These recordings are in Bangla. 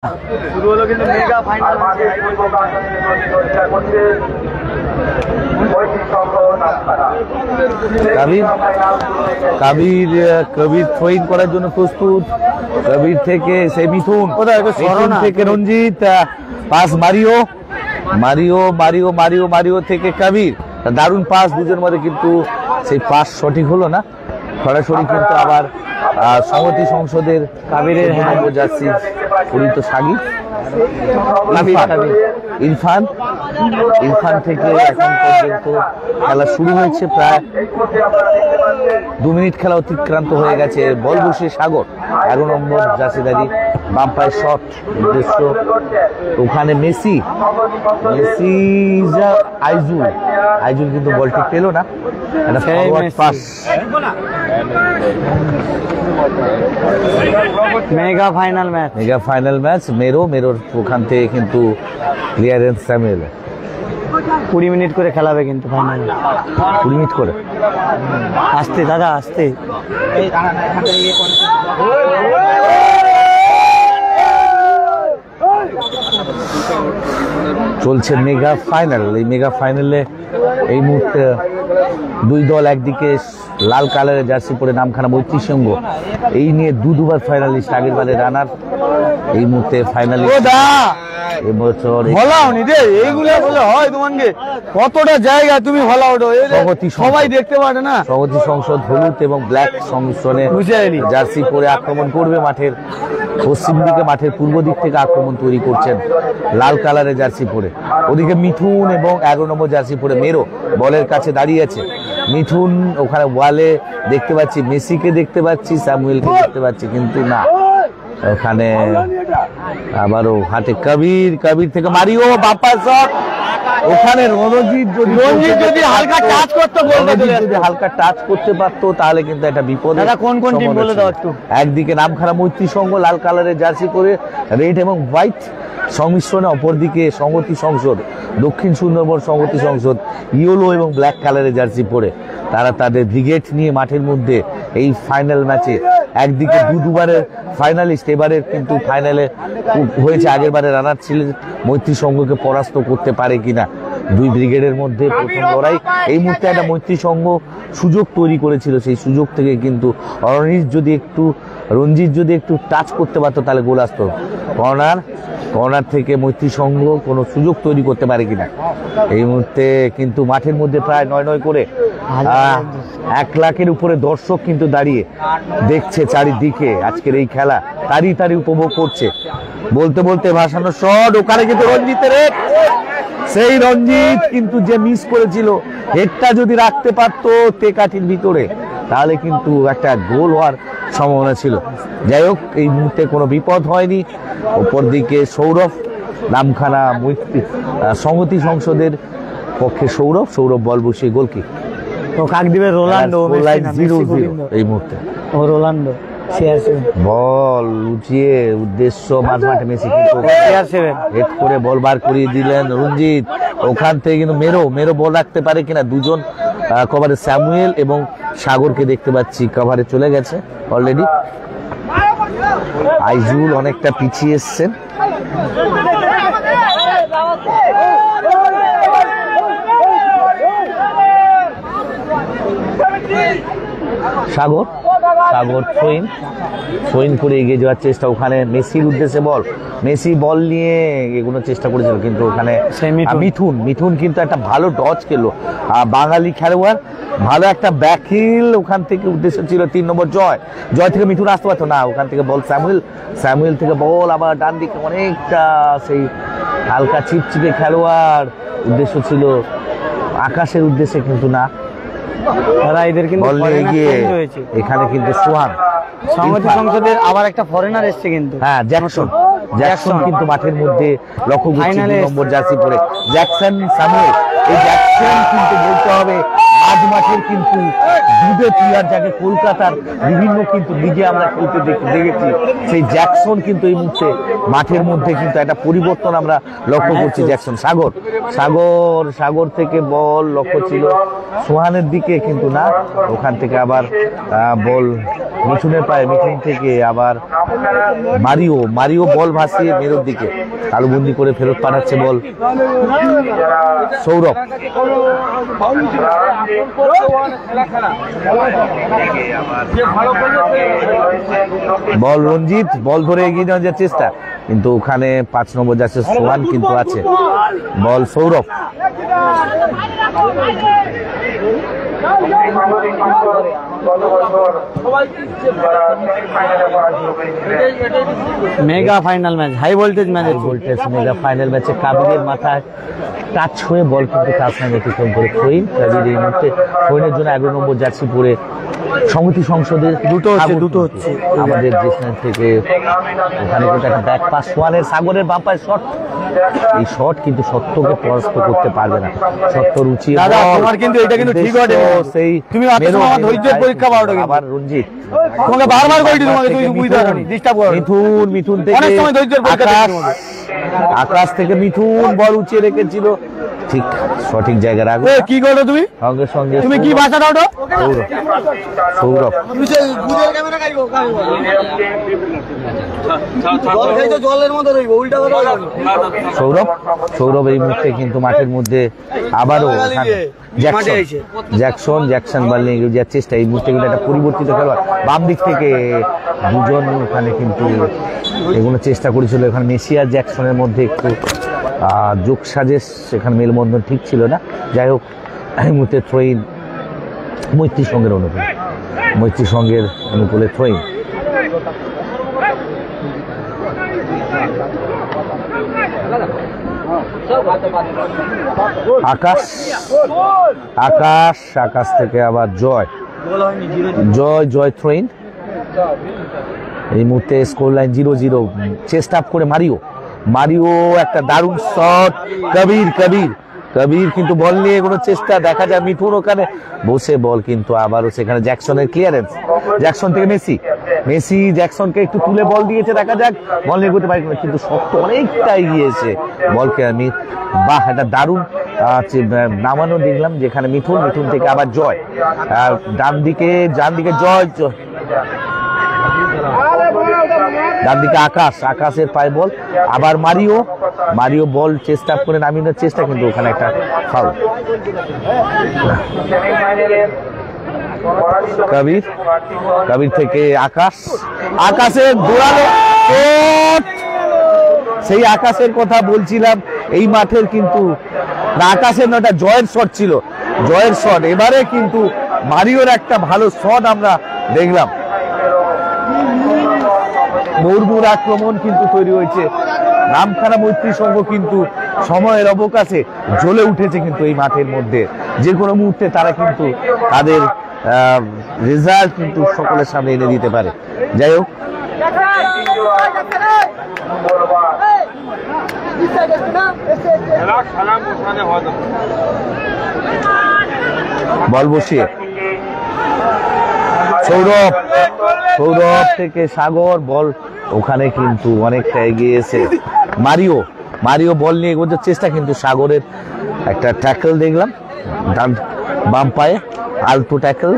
শুরু হলো কিন্তু মেগা ফাইনাল কবির থ্রোইং করার জন্য প্রস্তুত। কবির থেকে সে মিথুন থেকে Ranjit, pass Mario Mario Mario Mario Mario থেকে কবির, দারুণ পাস দুজনের মধ্যে, কিন্তু সেই পাস সঠিক হলো না। সরাসরি কিন্তু আবার সংহতি সংসদের কাবিরের জার্সি পরিত সাগির ইরফান ইরফান থেকে এখন পর্যন্ত খেলা শুরু হয়েছে। প্রায় 2 মিনিট খেলা অতিক্রান্ত হয়ে গেছে। বল বসে সাগর 11 নম্বর জার্সিদারি, বাম পায়ের শট উদ্দেশ্য ওখানে মেসি আইজুল কিন্তু বলটি পেল না। একটা forward pass, mega final match মেরোর ওখান থেকে কিন্তু ক্লিয়ারেন্স স্যামুয়েল। 20 মিনিট করে খেলাবে কিন্তু ফাইনাল। 20 মিনিট করে আসতে দাদা আসতে। চলছে মেগা ফাইনাল। এই মেগা ফাইনালে এই মুহূর্তে দুই দল, একদিকে লাল কালারের জার্সি পরে নামখানা মৈত্রী সংঘ, এই নিয়ে দুবার ফাইনালিস্ট, আগের বারে রানার, এই মুহূর্তে ফাইনালিস্ট এবছর। কতটা জায়গা তুমি সবাই দেখতে পারে না। সংহতি সংসদ হলুদ এবং ব্ল্যাক সংমিশ্রণে জার্সি পরে আক্রমণ করবে। মাঠের পশ্চিম দিকে, মাঠের পূর্ব দিক থেকে আক্রমণ তৈরি করছেন লাল কালারের জার্সি পরে। ওদিকে মিঠুন এবং 11 নম্বর জার্সি পরে মেরো বলের কাছে দাঁড়িয়ে আছে। মিঠুন ওখানে ওয়ালে দেখতে পাচ্ছি, মেসিকে দেখতে পাচ্ছি, স্যামুয়েলকে দেখতে পাচ্ছি, কিন্তু না, ওখানে আবারও হাতে কবির থেকে মারিও বাপ্পা শট। ওখানে রঞ্জিত যদি হালকা টাচ করতে পারতো তাহলে কিন্তু একটা বিপদ। কোন টিম বলে দাও একটু। একদিকে নামখানা মৈত্রী সংঘ লাল কালারের জার্সি পরে রেড এবং হোয়াইট সংমিশ্রণে, অপরদিকে সংহতি সংসদ দক্ষিণ সুন্দরবন সংহতি সংসদ ইয়েলো এবং ব্ল্যাক কালারের জার্সি পরে তারা তাদের ব্রিগেড নিয়ে মাঠের মধ্যে এই ফাইনাল ম্যাচে। একদিকে দুবারের ফাইনালিস্ট, এবারে কিন্তু ফাইনালে হয়েছে, আগের বারে রানার ছিলেন, মৈত্রী সংঘকে পরাস্ত করতে পারে কিনা। দুই ব্রিগেডের মধ্যে প্রথম লড়াই। এই মুহূর্তে একটা মৈত্রী সংঘ সুযোগ তৈরি করেছিল, সেই সুযোগ থেকে কিন্তু রঞ্জিত যদি একটু টাচ করতে পারতো তাহলে গোল আসতো। কর্নার থেকে মৈত্রী সংঘ কোনো সুযোগ তৈরি করতে পারে কিনা। এই মুহূর্তে কিন্তু মাঠের মধ্যে প্রায় 9 করে 1 লাখের উপরে দর্শক কিন্তু দাঁড়িয়ে দেখছে চারিদিকে আজকের এই খেলা, তারি উপভোগ করছে। বলতে ভাসানো শট, ওখানে কিন্তু রঞ্জিতের সেই রঞ্জিত কিন্তু যে মিস করেছিল, হেডটা যদি রাখতে পারতো তেকাঠির ভিতরে তাহলে কিন্তু একটা গোল হওয়ার সম্ভাবনা ছিল। যাই হোক, এই মুহূর্তে কোনো বিপদ হয়নি। ওপর দিকে সৌরভ, নামখানা সংহতি সংসদের পক্ষে সৌরভ বল বসিয়ে গোলকি। তো কাক দিবে রোনাল্ডো, 0-0 এই মুহূর্তে। রোনাল্ডো বল উঠিয়ে উদ্দেশ্য মাঝমাঠে মেসি, কিন্তু হেড করে বল বার করিয়ে দিলেন রঞ্জিত। ওখান থেকে কিন্তু মেরো বল রাখতে পারে কিনা। দুজন কভারে স্যামুয়েল এবং সাগরকে দেখতে পাচ্ছি, কভারে চলে গেছে অলরেডি। আইজুল অনেকটা পিছিয়ে এসছেন। সাগর থ্রোইন করে এগিয়ে যাওয়ার চেষ্টা, ওখানে মেসির উদ্দেশ্যে মেসি বল নিয়ে এগুলো চেষ্টা করেছিল, কিন্তু ওখানে মিঠুন কিন্তু একটা ভালো ডচ খেলো, বাঙালি খেলোয়াড়, ভালো একটা ব্যাকহিল। ওখান থেকে উদ্দেশ্য ছিল 3 নম্বর জয় থেকে মিঠুন আসতে পারতো না। ওখান থেকে বল স্যামুয়েল থেকে বল আবার ডান দিকে, অনেকটা সেই হালকা চিপচিপে খেলোয়াড়, উদ্দেশ্য ছিল আকাশের উদ্দেশ্যে, কিন্তু না। এখানে কিন্তু সংহতি সংসদের আবার একটা ফরেনার এসছে কিন্তু, হ্যাঁ জ্যাকসন কিন্তু মাঠের মধ্যে লক্ষ্য করছে 2 নম্বর জার্সি পরে জ্যাকসন স্যামুয়েল। এই জ্যাকসন কিন্তু বলতে হবে আজ মাঠের কিন্তু দুধে প্লেয়ার, যাকে কলকাতার বিভিন্ন কিন্তু লিগে আমরা খেলতে দেখেছি, সেই জ্যাকসন কিন্তু এই মুহূর্তে মাঠের মধ্যে কিন্তু একটা পরিবর্তন আমরা লক্ষ্য করছি। জ্যাকসন সাগর থেকে বল লক্ষ্য ছিল সোহানের দিকে, কিন্তু না। ওখান থেকে আবার বল মিঠুনের পায়ে, মিঠুন থেকে আবার মারিও বল ভাসিয়ে মেরুর দিকে তালুবন্দি করে ফেরত পাঠাচ্ছে বল সৌরভ। বল রঞ্জিত, বল ধরে এগিয়ে যাওয়ার চেষ্টা, কিন্তু ওখানে 5 নম্বর যাচ্ছে সোহান কিন্তু আছে। Ball Sourav, mega final match, high voltage match. Voltage mega final ম্যাচে কাবিরের মাথায় টাচ হয়ে বল কিন্তু টাচ নাই অতিক্রম করে থ্রোইন। কাবির এই মুহূর্তে থ্রোইনের জন্য 11 নম্বর জার্সি পরে সংহতি সংসদের দুটো হচ্ছে আমাদের জিসনার থেকে। ওখানে কিন্তু একটা ব্যাক পাস সোয়ানের, সাগরের বাম্পায় শট, এই শট কিন্তু সত্যকে পরাস্ত করতে পারবে না। সত্য রুচি তোমার কিন্তু এটা কিন্তু ঠিক হবে, সেই তুমি আমার ধৈর্যের পরীক্ষা পাও। আবার রঞ্জিত তোমাকে বারবার কইছি, তোমাকে তুমি বুঝতে পারোনি, ডিস্টার্ব করো। মিঠুন থেকে অনেক সময় ধৈর্যের পরীক্ষা আকাশ থেকে মিঠুন বল উঁচিয়ে রেখেছিল, ঠিক সঠিক জায়গায় রাখবে। কি করো তুমি? সঙ্গে সঙ্গে তুমি কি ভাষা দাও? সৌরভ সৌরভ এই মুহূর্তে কিন্তু মাঠের মধ্যে আবারও জ্যাকসন বল নিয়ে যাওয়ার চেষ্টা। এই মুহূর্তে কিন্তু একটা পরিবর্তিত খেলোয়াড় বাম দিক থেকে দুজন ওখানে কিন্তু এগুলো চেষ্টা করেছিল। এখানে মেসি আর জ্যাকসনের মধ্যে একটু যোগ সাজেশ, সেখানে মেলবন্ধন ঠিক ছিল না। যাই হোক, এই মুহূর্তে থ্রোইন মৈত্রী সঙ্গের অনুকূল, মৈত্রী সঙ্গের অনুকূলে থ্রোইন। আকাশ থেকে আবার জয় থ্রোইন। এই মুহূর্তে স্কোর লাইন 0-0। চেস্ট আপ করে মারিও একটা দারুণ শট। কবির কিন্তু বল নিয়ে কোনো চেষ্টা, দেখা যায় মিঠুন ওখানে বসে বল, কিন্তু আবারও সেখানে জ্যাকসনের ক্লিয়ারেন্স। জ্যাকসন থেকে মেসি জ্যাকসনকে একটু তুলে বল দিয়েছে, দেখা যাক বল নিয়ে করতে পারি, কিন্তু শক্ত অনেকটা এগিয়েছে বলকে। আমি বাহ, একটা দারুণ নামানো দেখলাম, যেখানে মিঠুন থেকে আবার জয়, ডান দিকে জয়, ডান দিকে আকাশের পায়ে বল, আবার মারিও বল চেষ্টা করে নামিয়ে চেষ্টা, কিন্তু ওখানে একটা ফাউল। কবির থেকে আকাশের দৌড়ালো, সেই আকাশের কথা বলছিলাম। এই মাঠের কিন্তু না আকাশের নটা জয়ের শট ছিল, জয়ের শট। এবারে কিন্তু মারিওর একটা ভালো শট আমরা দেখলাম। মুহুর্মুর আক্রমণ কিন্তু তৈরি হয়েছে। নামখানা মৈত্রী সংঘ কিন্তু সময়ের অবকাশে জ্বলে উঠেছে কিন্তু এই মাঠের মধ্যে। যে কোনো মুহূর্তে তারা কিন্তু তাদের রেজাল্ট কিন্তু সকলের সামনে এনে দিতে পারে। যাই হোক, বল বসিয়ে সৌরভ থেকে সাগর, বল ওখানে কিন্তু অনেকটা এগিয়েছে মারিও বল নিয়ে এগোনোর চেষ্টা, কিন্তু সাগরের একটা ট্যাকল দেখলাম ডান বাম পায়ে, আলতো ট্যাকল।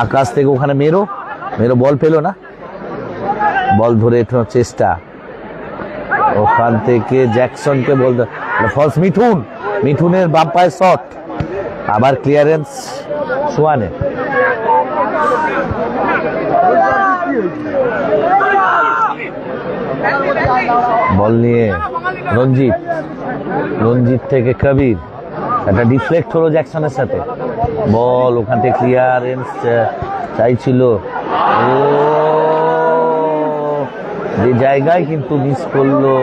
আকাশ থেকে ওখানে মেরো বল পেল না, বল ধরে চেষ্টা, ওখান থেকে জ্যাকসনকে বল ফলস। মিঠুনের বাম পায়ে শট, আবার ক্লিয়ারেন্স সোয়ানে। বল নিয়ে রঞ্জিত থেকে কবির, একটা ডিফ্লেক্ট হলো জ্যাকসনের সাথে, বল ওখান থেকে ক্লিয়ারেন্স চাইছিল, যে জায়গায় কিন্তু মিস করলো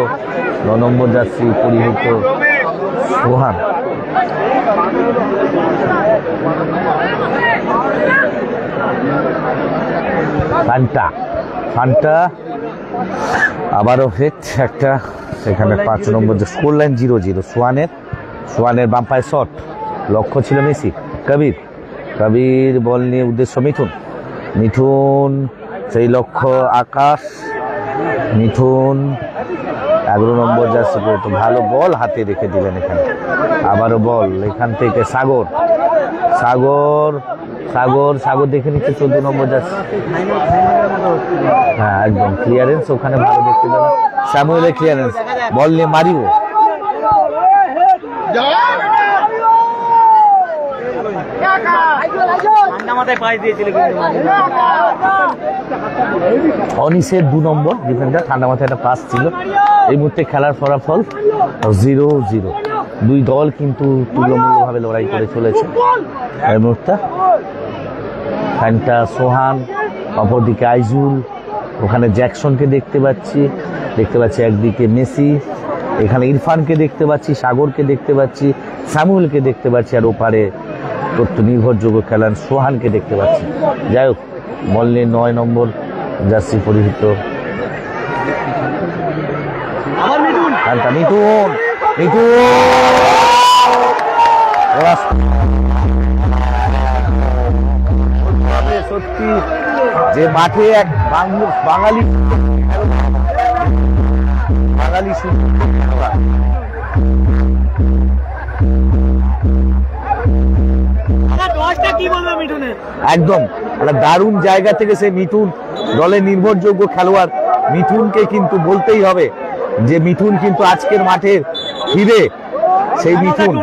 9 নম্বর জার্সি পরিহিত সোহান। ফান্টা আবারও হিট একটা, সেখানে 5 নম্বর যে স্কোর লাইন 0-0। সোয়ানের বাম পায়ে শট, লক্ষ্য ছিল মেসি। কবির বল নিয়ে উদ্দেশ্য মিঠুন সেই লক্ষ্য আকাশ। 11 নম্বর জার্সি পর্যন্ত ভালো বল হাতে রেখে দিলেন এখানে। আবারও বল এখান থেকে সাগর সাগর সাগর দেখে নিচ্ছে 14 নম্বর যাচ্ছে। হ্যাঁ একদম ক্লিয়ারেন্স ওখানে ভালো দেখতে পেলাম, স্যামুয়েলের ক্লিয়ারেন্স, বল নিয়ে মারিও। অনিসের 2 নম্বর ডিফেন্ডার, ঠান্ডা মাথায় একটা পাস ছিল। এই মুহূর্তে খেলার ফলাফল 0-0, দুই দল কিন্তু তুলনামূলকভাবে লড়াই করে চলেছে। এই মুহূর্তে ফ্যানটা সোহান, অপরদিকে আইজুল, ওখানে জ্যাকসনকে দেখতে পাচ্ছি একদিকে মেসি, এখানে ইরফানকে দেখতে পাচ্ছি, সাগরকে দেখতে পাচ্ছি, স্যামুয়েলকে দেখতে পাচ্ছি, আর ওপারে তথ্য নির্ভরযোগ্য খেলান সোহানকে দেখতে পাচ্ছি। যাই হোক, বল নিয়ে 9 নম্বর জার্সি পরিহিত সত্যি যে মাঠে এক বাঙালি একদম একটা দারুণ জায়গা থেকে সে মিঠুন, দলের নির্ভরযোগ্য খেলোয়াড় মিঠুনকে কিন্তু বলতেই হবে যে মিঠুন কিন্তু আজকের মাঠের হিরে। সেই মিঠুন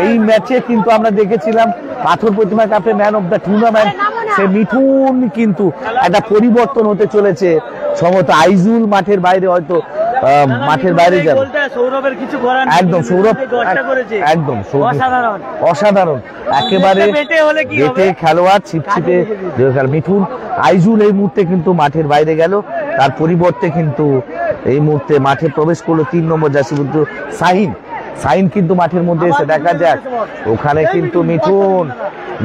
এই ম্যাচে কিন্তু আমরা দেখেছিলাম পাথর প্রতিমা কাপে ম্যান অফ দ্য টুর্নামেন্ট, সে মিঠুন কিন্তু একটা পরিবর্তন হতে চলেছে। সম্ভবত আইজুল মাঠের বাইরে হয়তো মাঠের বাইরে যাবে, একদম সৌরভ একদম অসাধারণ একেবারে বেটে খেলোয়াড়, ছিপছিপে মিঠুন। আইজুল এই মুহূর্তে কিন্তু মাঠের বাইরে গেল, তার পরিবর্তে কিন্তু এই মুহূর্তে মাঠে প্রবেশ করলো 3 নম্বর জার্সি সাইন কিন্তু মাঠের মধ্যে এসে দেখা যাক। ওখানে কিন্তু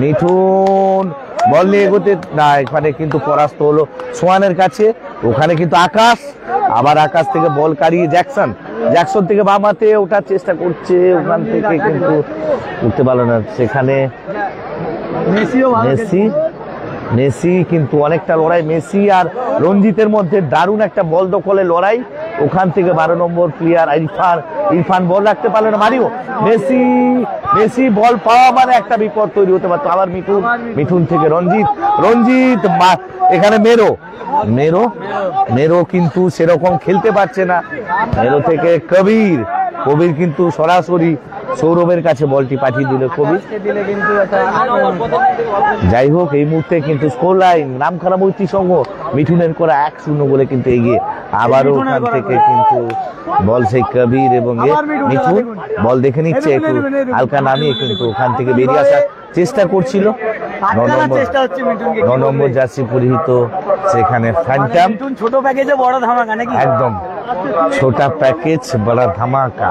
মিঠুন বল নিয়ে এগোতে না, এখানে কিন্তু পরাস্ত হলো সোহানের কাছে। ওখানে কিন্তু আকাশ থেকে বল কাড়িয়ে জ্যাকসন থেকে বামাতে ওঠার চেষ্টা করছে, ওখান থেকে কিন্তু উঠতে পারলো না। সেখানে মেসি কিন্তু অনেকটা লড়াই, মেসি আর রঞ্জিতের মধ্যে দারুণ একটা বল দখলের লড়াই। ওখান থেকে 12 নম্বর প্লেয়ার ইরফান বল রাখতে পারলো না, মারিও মেসি বল পাওয়া মানে একটা বিপদ তৈরি হতে পারতো। আবার মিঠুন থেকে রঞ্জিত এখানে মেরো কিন্তু সেরকম খেলতে পারছে না। মেরো থেকে কবির কিন্তু সরাসরি সৌরভের কাছে বলটি পাঠিয়ে দিল কবির। যাই হোক, এই মুহূর্তে কিন্তু স্কোর লাইন নামখানা মৈত্রী সংঘ মিঠুনের করা 1-0 বলে কিন্তু এগিয়ে। আবারও ওখান থেকে কিন্তু বল সেই কবির এবং মিঠুন বল দেখে নিচ্ছে, একটু হালকা নামিয়ে কিন্তু ওখান থেকে বেরিয়ে আসার চেষ্টা করছিল। 9 নম্বর জার্সি পরিহিত সেখানে ফ্যান্টাম, ছোট প্যাকেজে বড় ধামাকা নাকি? একদম ছোটা প্যাকেজ বড় ধামাকা।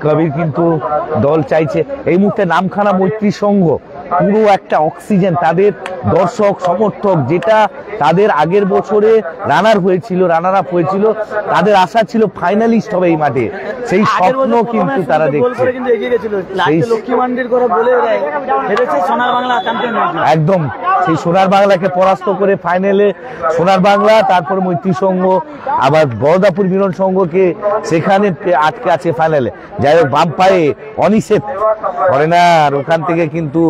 কবির কিন্তু দল চাইছে এই মুহূর্তে নামখানা মৈত্রী সংঘ পুরো একটা অক্সিজেন, তাদের দর্শক সমর্থক, যেটা তাদের আগের বছরে রানার আপ হয়েছিল, তাদের আশা ছিল ফাইনালিস্ট হবে এই মাঠে, সেই স্বপ্ন কিন্তু তারা দেখছে। একদম সেই সোনার বাংলাকে পরাস্ত করে ফাইনালে সোনার বাংলা, তারপর মৈত্রী সংঘ, আবার বরদাপুর মিলন সংঘকে সেখানে আটকে আছে ফাইনালে। যাই হোক, বাম পায়ে অনিষেধ করে না, আর ওখান থেকে কিন্তু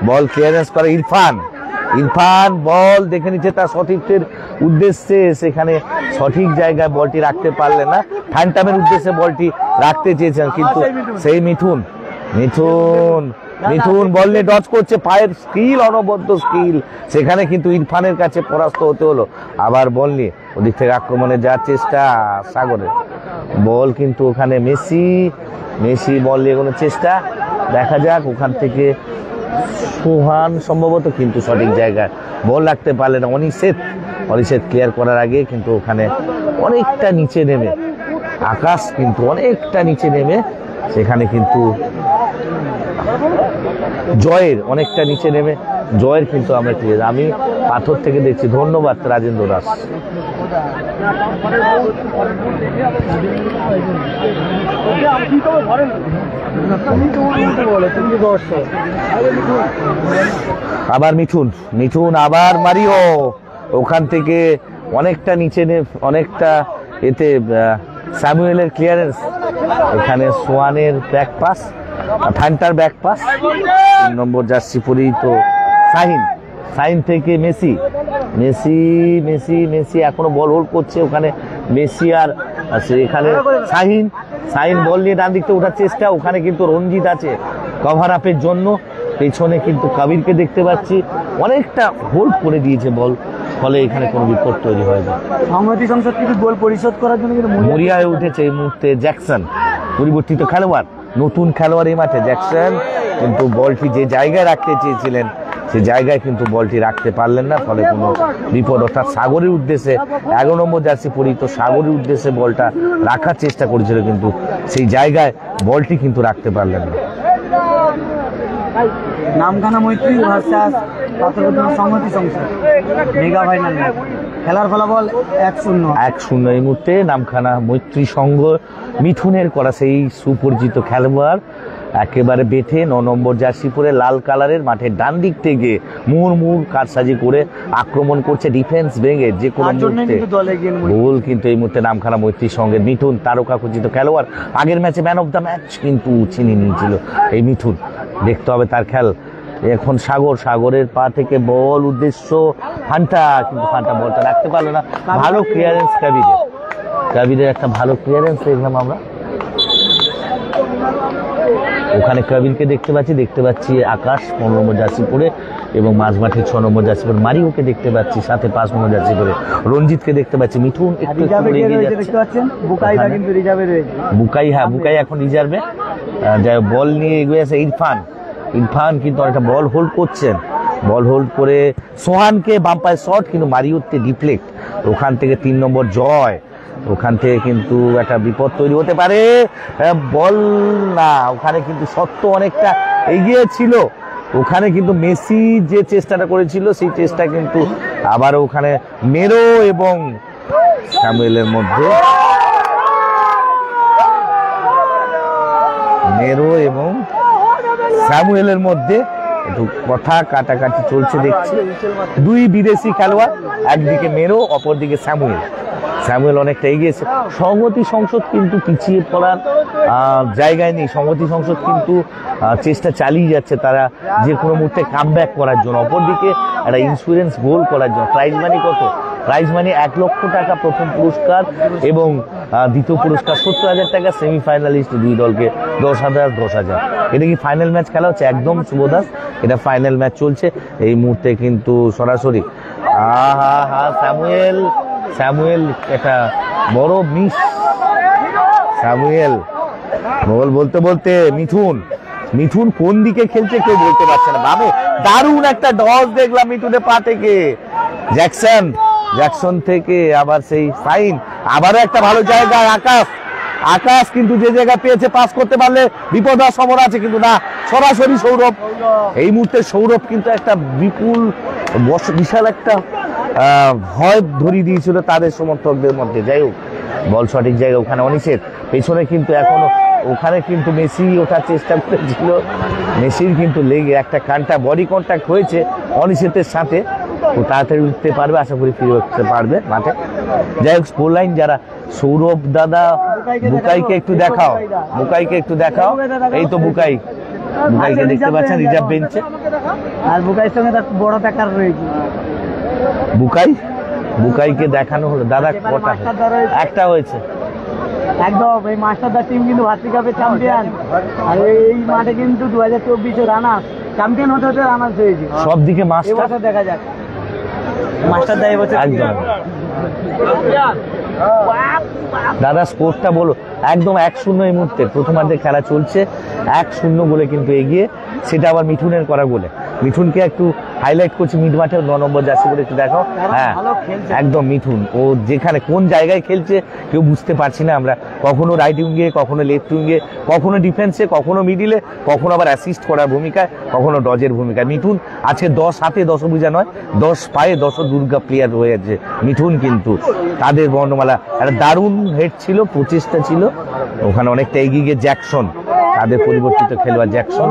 বল ক্লিয়ারেন্স করে ইরফান বল দেখে নিচ্ছে তার সঠিকের উদ্দেশ্যে, সেখানে সঠিক জায়গায় বলটি রাখতে পারলেন না। ফ্যান্টামের উদ্দেশ্যে বলটি রাখতে চেয়েছেন, কিন্তু সেই মিঠুন বল নিয়ে ডচ করছে, পায়ের স্কিল, অনবদ্য স্কিল, সেখানে কিন্তু ইরফানের কাছে পরাস্ত হতে হলো। আবার বল নিয়ে ওদিক থেকে আক্রমণে যাওয়ার চেষ্টা সাগরের, বল কিন্তু ওখানে মেসি বল নিয়ে কোনো চেষ্টা, দেখা যাক। ওখান থেকে সোহান সম্ভবত কিন্তু সঠিক জায়গায় বল রাখতে পারলেন না। অনিষেধ ক্লিয়ার করার আগে কিন্তু ওখানে অনেকটা নিচে নেমে আকাশ কিন্তু অনেকটা নিচে নেমে সেখানে কিন্তু জয়ের অনেকটা নিচে নেমে জয়ের কিন্তু আমরা ক্লিয়ার। আমি পাথর থেকে দেখছি। ধন্যবাদ রাজেন্দ্র দাস। আবার মিঠুন আবার মারিও, ওখান থেকে অনেকটা নিচে অনেকটা এতে স্যামুয়েলের ক্লিয়ারেন্স, এখানে সোয়ানের ব্যাক পাস, ফ্যান্টার ব্যাক পাস। 3 নম্বর জার্সি পরিহিত শাহিন, শাহিন থেকে মেসি, মেসি মেসি মেসি এখনো বল হোল্ড করছে ওখানে মেসি আর এখানে শাহিন, শাহিন বল নিয়ে ডান দিক থেকে ওঠার চেষ্টা, ওখানে কিন্তু রঞ্জিত আছে কভার আপের জন্য। পেছনে কিন্তু কাবিরকে দেখতে পাচ্ছি, অনেকটা হোল্ড করে দিয়েছে বল, ফলে এখানে কোনো বিপদ তৈরি হয়নি। সংহতি সংসদ কিন্তু গোল পরিশোধ করার জন্য মরিয়া হয়ে উঠেছে এই মুহূর্তে জ্যাকসন, পরিবর্তিত খেলোয়াড়, নতুন খেলোয়াড় এই মাঠে জ্যাকসন, কিন্তু বলটি যে জায়গায় রাখতে চেয়েছিলেন সেই জায়গায় কিন্তু বলটি রাখতে পারলেন না, ফলে কোনো বিপদ। অর্থাৎ সাগরের উদ্দেশ্যে 11 নম্বর জার্সি পরিহিত সাগরের উদ্দেশ্যে বলটা রাখার চেষ্টা করেছিল, কিন্তু সেই জায়গায় বলটি কিন্তু রাখতে পারলেন না। নামখানা মৈত্রী ভার্সাস পাথরঘাটা সংহতি সংসদ মেগা ফাইনাল ম্যাচ, খেলার ফলাফল 1-0। এই মুহূর্তে নামখানা মৈত্রী সংঘ মিঠুনের করা সেই সুপরিচিত খেলোয়াড় একেবারে বেঁধে 9 নম্বর জার্সি পরে লাল কালারের মাঠের ডান দিক থেকে মুহুর্মুহুর কারসাজি করে আক্রমণ করছে, ডিফেন্স ভেঙে যে কোনো মুহূর্তে গোল। কিন্তু এই মুহূর্তে নামখানা মৈত্রী সঙ্গে মিঠুন তারকা খচিত খেলোয়াড়, আগের ম্যাচে ম্যান অফ দ্য ম্যাচ কিন্তু ছিনিয়ে নিয়েছিল এই মিঠুন। দেখতে হবে তার খেল। এখন সাগরের পা থেকে বল উদ্দেশ্য ফান্টা, কিন্তু ফান্টা বলটা রাখতে পারলো না। ভালো ক্লিয়ারেন্স কাবিরের একটা ভালো ক্লিয়ারেন্স দেখলাম আমরা ওখানে। কাবিরকে দেখতে পাচ্ছি আকাশ 15 নম্বর জার্সি পরে, এবং মাঝমাঠে 6 নম্বর জার্সি পরে মারিওকে দেখতে পাচ্ছি, সাথে 5 নম্বর জার্সি পরে রঞ্জিতকে দেখতে পাচ্ছি। মিঠুন একটু বুকাই, হ্যাঁ বুকাই এখন রিজার্ভে, বল নিয়ে এগিয়ে আছে ইরফান কিন্তু অনেকটা বল হোল্ড করছেন, বল হোল্ড করে সোহানকে বাম পায়ে শট, কিন্তু মারিওতে ডিফ্লেক্ট। ওখান থেকে 3 নম্বর জয়, ওখান থেকে কিন্তু একটা বিপদ তৈরি হতে পারে। বল না, ওখানে কিন্তু সত্য অনেকটা এগিয়ে ছিল, ওখানে কিন্তু মেসি যে চেষ্টাটা করেছিল সেই চেষ্টা কিন্তু আবার ওখানে মেরো এবং স্যামুয়েলের মধ্যে, একটু কথা কাটাকাটি চলছে দেখছি। 2 বিদেশি খেলোয়াড়, একদিকে মেরো অপরদিকে স্যামুয়েল অনেকটা এগিয়েছে। সংহতি সংসদ কিন্তু পিছিয়ে পড়ার জায়গায় নেই, সংহতি সংসদ কিন্তু চেষ্টা চালিয়ে যাচ্ছে তারা যে কোনো মুহূর্তে কামব্যাক করার জন্য, অপরদিকে একটা ইন্স্যুরেন্স গোল করার জন্য। প্রাইজ মানি কত? প্রাইজ মানি 1 লক্ষ টাকা প্রথম পুরস্কার, এবং দ্বিতীয় পুরস্কার 70,000 টাকা। সেমিফাইনালিস্ট 2 দলকে 10,000। এটা কি ফাইনাল ম্যাচ খেলা হচ্ছে? একদম শুভদাস, এটা ফাইনাল ম্যাচ চলছে এই মুহূর্তে কিন্তু সরাসরি। স্যামুয়েল একটা বড় মিস, স্যামুয়েল বল বলতে মিঠুন কোন দিকে খেলছে কেউ বলতে পারছে না। বাবু দারুণ একটা ডস দেখলাম মিঠুনের পা থেকে। জ্যাকসন থেকে আবার সেই সাইন, আবারও একটা ভালো জায়গায় আকাশ কিন্তু যে জায়গা পেয়েছে পাস করতে পারলে বিপদ হওয়ার সম্ভাবনা আছে, কিন্তু না, সরাসরি সৌরভ। এই মুহূর্তে সৌরভ কিন্তু একটা বিশাল একটা ভয় ধরিয়ে দিয়েছিল তাদের সমর্থকদের মধ্যে। যাই হোক, বল সঠিক জায়গায়, ওখানে অনিষেধ পেছনে কিন্তু এখনো, ওখানে কিন্তু মেসি ওঠার চেষ্টা করেছিল, মেসির কিন্তু লেগে একটা বডি কন্ট্যাক্ট হয়েছে অনিষেধের সাথে। খুব তাড়াতাড়ি উঠতে পারবে, আশা করি ফিরে উঠতে পারবে মাঠে। যাই হোক, স্কোর লাইন যারা, সৌরভ দাদা বুকাইকে একটু দেখাও, এই তো বুকাইকে দেখতে পাচ্ছেন রিজার্ভ বেঞ্চে, আর বুকাইয়ের সঙ্গে তার বড় টাকার রয়েছে। বুকাইকে দেখানো হলো দাদা, কটা? একটা হয়েছে। একদম, এই মাস্টারদার টিম কিন্তু ভার্সি কাপের চ্যাম্পিয়ন, আর এই মাঠে কিন্তু 2024 রানার্স, চ্যাম্পিয়ন হতে রানার্স হয়েছে সব দিকে। মাস্টার দেখা যাক, মাস্টারদা এবছর একদম। দাদা স্কোরটা বলো। একদম 1-0 এই মুহূর্তে প্রথমার্ধে খেলা চলছে, 1-0 গোলে কিন্তু এগিয়ে, সেটা আবার মিঠুনের করা গোলে। মিঠুনকে একটু হাইলাইট করছি মিড মাঠে, 9 নম্বর জার্সি করে একটু দেখাও। হ্যাঁ একদম মিঠুন, ও যেখানে কোন জায়গায় খেলছে কেউ বুঝতে পারছি না আমরা, কখনো রাইট উইঙ্গে, কখনো লেফট উইঙ্গে, কখনো ডিফেন্সে, কখনো মিডিলে, কখনো আবার অ্যাসিস্ট করার ভূমিকায়, কখনো ডজের ভূমিকায়। মিঠুন আজকে 10 হাতে 10 ভুজা নয়, 10 পায়ে 10 দুর্গা প্লেয়ার হয়েছে মিঠুন, কিন্তু তাদের বর্ণমালা একটা দারুণ হেড ছিল, প্রচেষ্টা ছিল, ওখানে অনেকটা এগিয়ে গিয়ে জ্যাকসন তাদের পরিবর্তিত খেলোয়াড় জ্যাকসন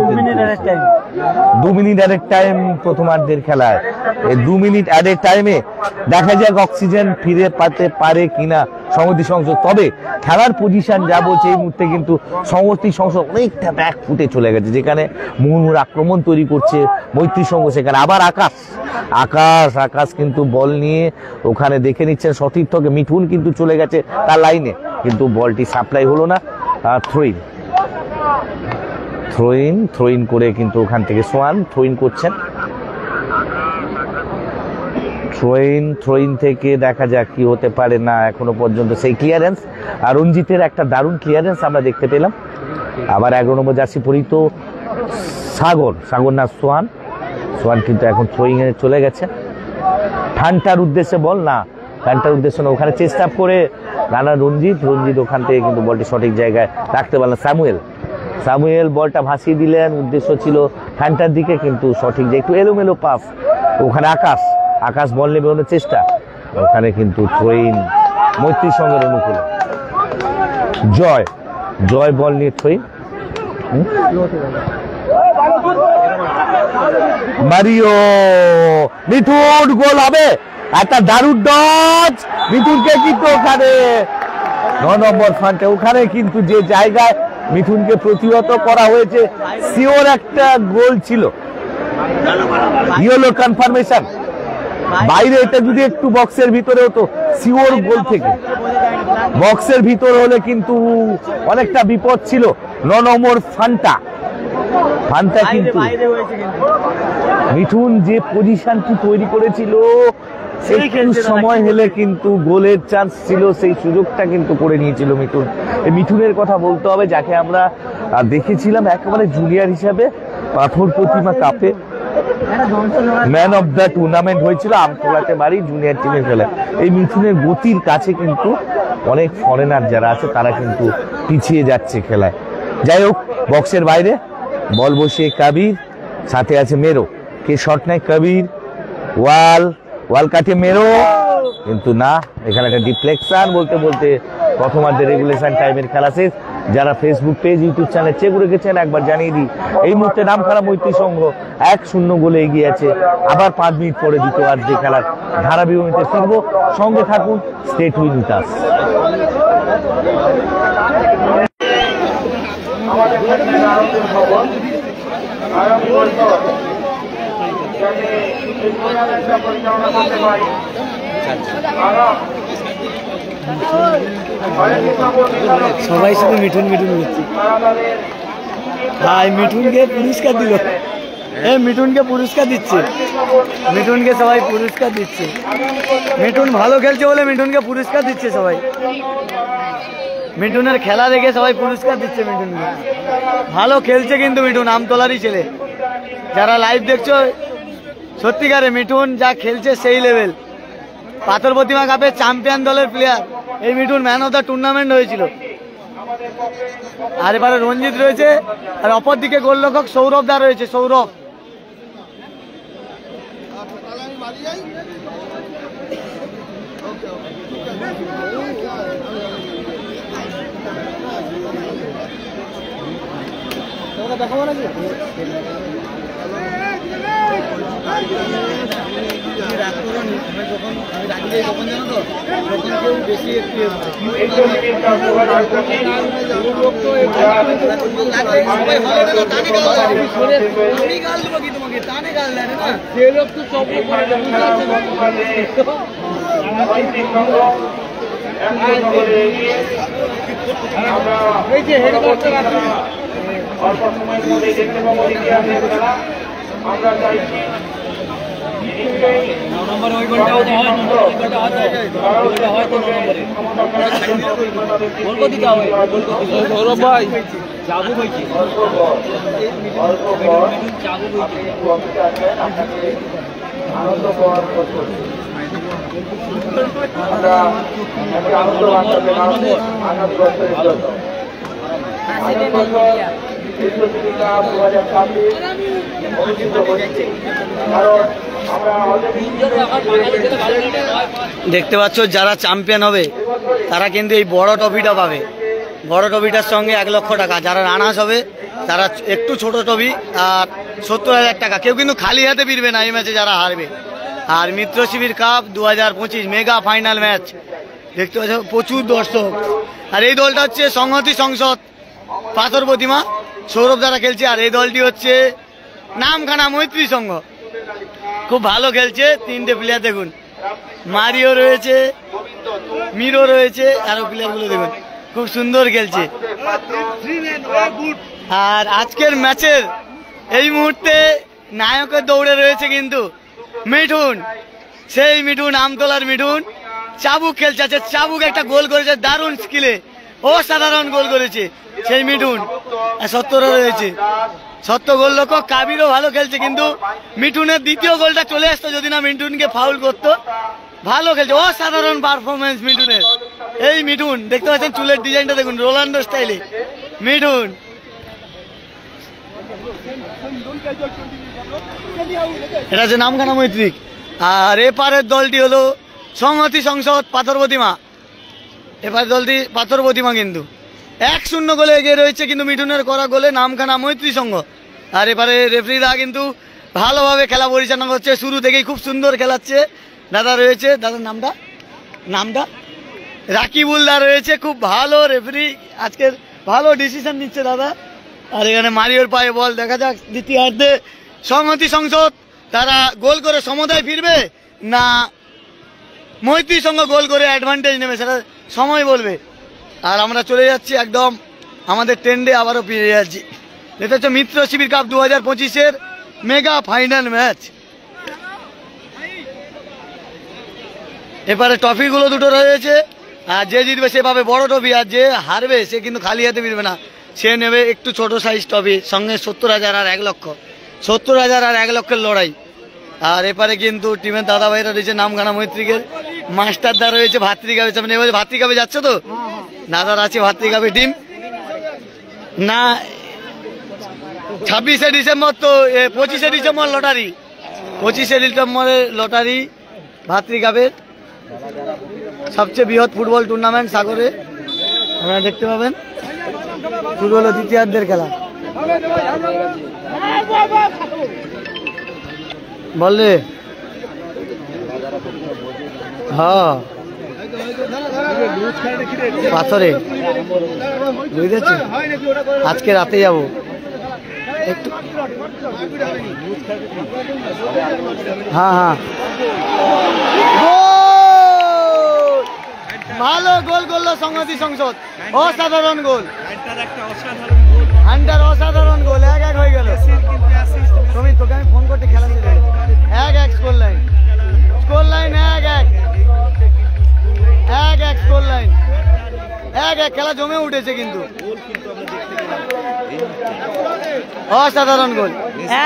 2 মিনিট অ্যাডেড টাইম প্রথমার্ধের খেলায়। এই 2 মিনিট অ্যাডেড টাইমে দেখা যাক অক্সিজেন ফিরে পাতে পারে কিনা সংহতি সংসদ। তবে খেলার পজিশন যা বলছে এই মুহূর্তে কিন্তু সংহতি সংসদ অনেকটা ব্যাক ফুটে চলে গেছে, যেখানে মুহুর্মুর আক্রমণ তৈরি করছে মৈত্রী সংঘ, সেখানে আবার আকাশ কিন্তু বল নিয়ে ওখানে দেখে নিচ্ছেন সঠিক থেকে। মিঠুন কিন্তু চলে গেছে তার লাইনে, কিন্তু বলটি সাপ্লাই হলো না। থ্রো ইন করে কিন্তু ওখান থেকে সোয়ান থ্রো ইন করছেন। থ্রো ইন থেকে দেখা যাক কি হতে পারে। না, এখনো পর্যন্ত সেই ক্লিয়ারেন্স, আর রঞ্জিতের একটা দারুণ ক্লিয়ারেন্স আমরা দেখতে পেলাম। আবার 11 নম্বর জার্সি পরিহিত সাগর না সোয়ান কিন্তু এখন থ্রোয়িং এ চলে গেছে। ঠান্ডার উদ্দেশ্যে বল না, ঠান্ডার উদ্দেশ্যে না, ওখানে চেষ্টা করে রানা রঞ্জিত ওখান থেকে কিন্তু বলটি সঠিক জায়গায় রাখতে পারলেন। সামুয়েল বলটা ভাসিয়ে দিলেন, উদ্দেশ্য ছিল ঠান্ডার দিকে, কিন্তু সঠিক যে একটু এলোমেলো পাস। ওখানে আকাশ বল নেবে ওনার চেষ্টা, ওখানে কিন্তু থ্রোইন মৈত্রী সঙ্গের অনুকূলে। জয় বল নিয়ে থ্রোইন, মারিও মিঠুন গোল হবে। একটা দারুণ ডজ মিঠুনকে কিন্তু ওখানে 9 নম্বর ফ্রন্টে, ওখানে কিন্তু যে জায়গায় মিঠুনকে প্রতিহত করা হয়েছে সিওর একটা গোল ছিল। ইয়েলো কনফার্মেশন, বাইরে এটা যদি একটু বক্সের ভিতরে হতো সিওর গোল থেকে, বক্সের ভিতর হলে কিন্তু অনেকটা বিপদ ছিল। 9 নম্বর ফান্টা কিন্তু মিঠুন যে পজিশনটি তৈরি করেছিল একটু সময় হলে কিন্তু গোলের চান্স ছিল, সেই সুযোগটা কিন্তু করে নিয়েছিল মিঠুন। এই মিঠুনের কথা বলতে হবে, যাকে আমরা দেখেছিলাম একেবারে জুনিয়র হিসাবে পাথর প্রতিমা কাপে ম্যান অফ দ্য টুর্নামেন্ট হয়েছিল আমতলাতে বাড়ি জুনিয়র টিমের খেলা। এই মিঠুনের গতির কাছে কিন্তু অনেক ফরেনার যারা আছে তারা কিন্তু পিছিয়ে যাচ্ছে খেলায়। যাই হোক, বক্সের বাইরে বল বসিয়ে কাবির, সাথে আছে মেরো, কে শট নেয় কবির, ওয়াল কাটে মেরো, কিন্তু না, এখানে একটা ডিফ্লেকশন। বলতে প্রথমার্ধের রেগুলেশন টাইমের খেলা শেষ। যারা Facebook page YouTube channel check রেখেছেন একবার জানিয়ে দিই, এই মুহূর্তে নামখানা মৈত্রী সংঘ 1-0 গোলে এগিয়ে আছে। আবার 5 মিনিট পরে দ্বিতীয়ার্ধে খেলার ধারাবিবরণীতে ফিরবো, সঙ্গে থাকুন, স্টেট উইথ আস। সবাই শুধু মিঠুন নিচ্ছে। ভাই মিঠুনকে পুরস্কার দিল, মিঠুনকে পুরস্কার দিচ্ছে, মিঠুনকে সবাই পুরস্কার দিচ্ছে। মিঠুন ভালো খেলছে বলে মিঠুনকে পুরস্কার দিচ্ছে সবাই। মিঠুনের খেলা দেখে সবাই পুরস্কার দিচ্ছে মিঠুনকে। ভালো খেলছে কিন্তু মিঠুন, আমতলারই ছেলে। যারা লাইভ দেখছো, সত্যিকারে মিঠুন যা খেলছে সেই লেভেল। পাথর প্রতিমা কাপের চ্যাম্পিয়ন দলের প্লেয়ার এই Mithun, man of the tournament হয়েছিল। আর এবারে রঞ্জিত রয়েছে, আর অপর দিকে গোলরক্ষক সৌরভ দা রয়েছে। সৌরভ দেখাবো নাকি? অল্প সময়ের মধ্যে দেখতে পাবো আমরা চাইছি দেখতে পাচ্ছ, যারা চ্যাম্পিয়ন হবে তারা কিন্তু এই বড় ট্রফিটা পাবে। বড় ট্রফিটার সঙ্গে 1 লক্ষ টাকা। যারা রানার্স হবে তারা একটু ছোট টবি আর 70,000 টাকা। কেউ কিন্তু খালি হাতে ফিরবে না এই ম্যাচে যারা হারবে। আর মিত্র শিবির কাপ 2025 মেগা ফাইনাল ম্যাচ দেখতে পাচ্ছ, প্রচুর দর্শক। আর এই দলটা হচ্ছে সংহতি সংসদ পাথর প্রতিমা সৌরভ দ্বারা খেলছে। আর এই দলটি হচ্ছে নামখানা মৈত্রী সংঘ, খুব ভালো খেলছে। 3টে প্লেয়ার দেখুন, মারিও রয়েছে, মিরো রয়েছে, আরো প্লেয়ারগুলো দেখুন খুব সুন্দর খেলছে। আর আজকের ম্যাচের এই মুহূর্তে নায়কের দৌড়ে রয়েছে কিন্তু মিঠুন, সেই মিঠুন, আমতলার মিঠুন। চাবুক খেলছে, আছে চাবুক একটা গোল করেছে দারুণ স্কিলে, অসাধারণ গোল করেছে সেই মিঠুন। সত্তরও রয়েছে, সত্য গোলরক্ষক কাবিরও ভালো খেলছে, কিন্তু মিঠুনের দ্বিতীয় গোলটা চলে আসতো যদি না মিঠুনকে ফাউল করতো। ভালো খেলছে, অসাধারণ পারফরমেন্স মিঠুনের। এই মিঠুন দেখতে পাচ্ছেন, চুলের ডিজাইনটা দেখুন রোনাল্ডো স্টাইলে মিঠুন। এটা হচ্ছে নামখানা মৈত্রিক। আর এপারের দলটি হলো সংহতি সংসদ পাথর প্রতিমা। এপারের দলটি পাথর প্রতিমা কিন্তু 1-0 গোলে এগিয়ে রয়েছে, কিন্তু মিঠুনের করা গোলে নামখানা মৈত্রী সংঘ। আর এবারে রেফারিরা কিন্তু ভালোভাবে খেলা পরিচালনা করছে, শুরু থেকেই খুব সুন্দর খেলাচ্ছে। দাদা রয়েছে, দাদার নামটা রাকিবুল দা রয়েছে, খুব ভালো রেফারি, আজকের ভালো ডিসিশন নিচ্ছে দাদা। আর এখানে মারিওর পায়ে বল, দেখা যাক দ্বিতীয়ার্ধে সংহতি সংসদ তারা গোল করে সমতায় ফিরবে না মৈত্রী সংঘ গোল করে অ্যাডভান্টেজ নেবে, সেটা সময় বলবে। আর আমরা চলে যাচ্ছি একদম আমাদের ট্রেন্ডে, আবারও ফিরে যাচ্ছি। এটা হচ্ছে মিত্র শিবির কাপ 2025-এর মেগা ফাইনাল ম্যাচ। এবারে ট্রফিগুলো দুটো রয়েছে, আর যে জিতবে সে পাবে বড় ট্রফি, আর যে হারবে সে কিন্তু খালি হাতে ফিরবে না, সে নেবে একটু ছোট সাইজ ট্রফি, সঙ্গে 70,000 আর 1 লক্ষ, 70,000 আর 1 লক্ষের লড়াই। আর এপারে কিন্তু টিমের দাদা ভাইরা রয়েছে নামখানা মৈত্রিকের, মাস্টার দা রয়েছে ভাতৃকাবে। এবারে ভাতৃকাবে যাচ্ছে তো, দাদার আছে ভাতৃকাবে টিম না। 26শে ডিসেম্বর তো 25শে ডিসেম্বর লটারি, 25শে ডিসেম্বরের লটারি ভাতৃকাবের সবচেয়ে বৃহৎ ফুটবল টুর্নামেন্ট সাগরে আপনারা দেখতে পাবেন। শুরু হলো দ্বিতীয়ার্ধের খেলা। বললে হ্যাঁ পাথরে বুঝেছি, আজকে রাতে যাব একটু। হ্যাঁ ভালো গোল করলো সংহতি সংসদ, অসাধারণ গোল, হান্টার অসাধারণ গোল। 1-1 হয়ে গেল। তুমি তোকে আমি ফোন করতে খেলা দিলে 1-1 স্কোর লাইন, 1-1 স্কোর লাইন, 1-1 খেলা জমে উঠেছে কিন্তু অসাধারণ গোল,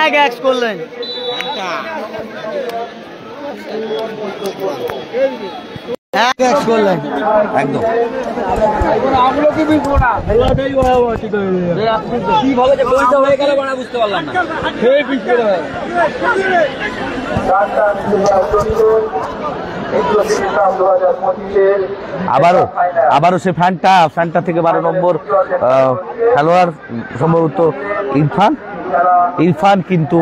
1-1 স্কোর লাইন। একদম আবারও সে ফ্যানটা থেকে 12 নম্বর খেলোয়াড় সম্ভবত ইরফান কিন্তু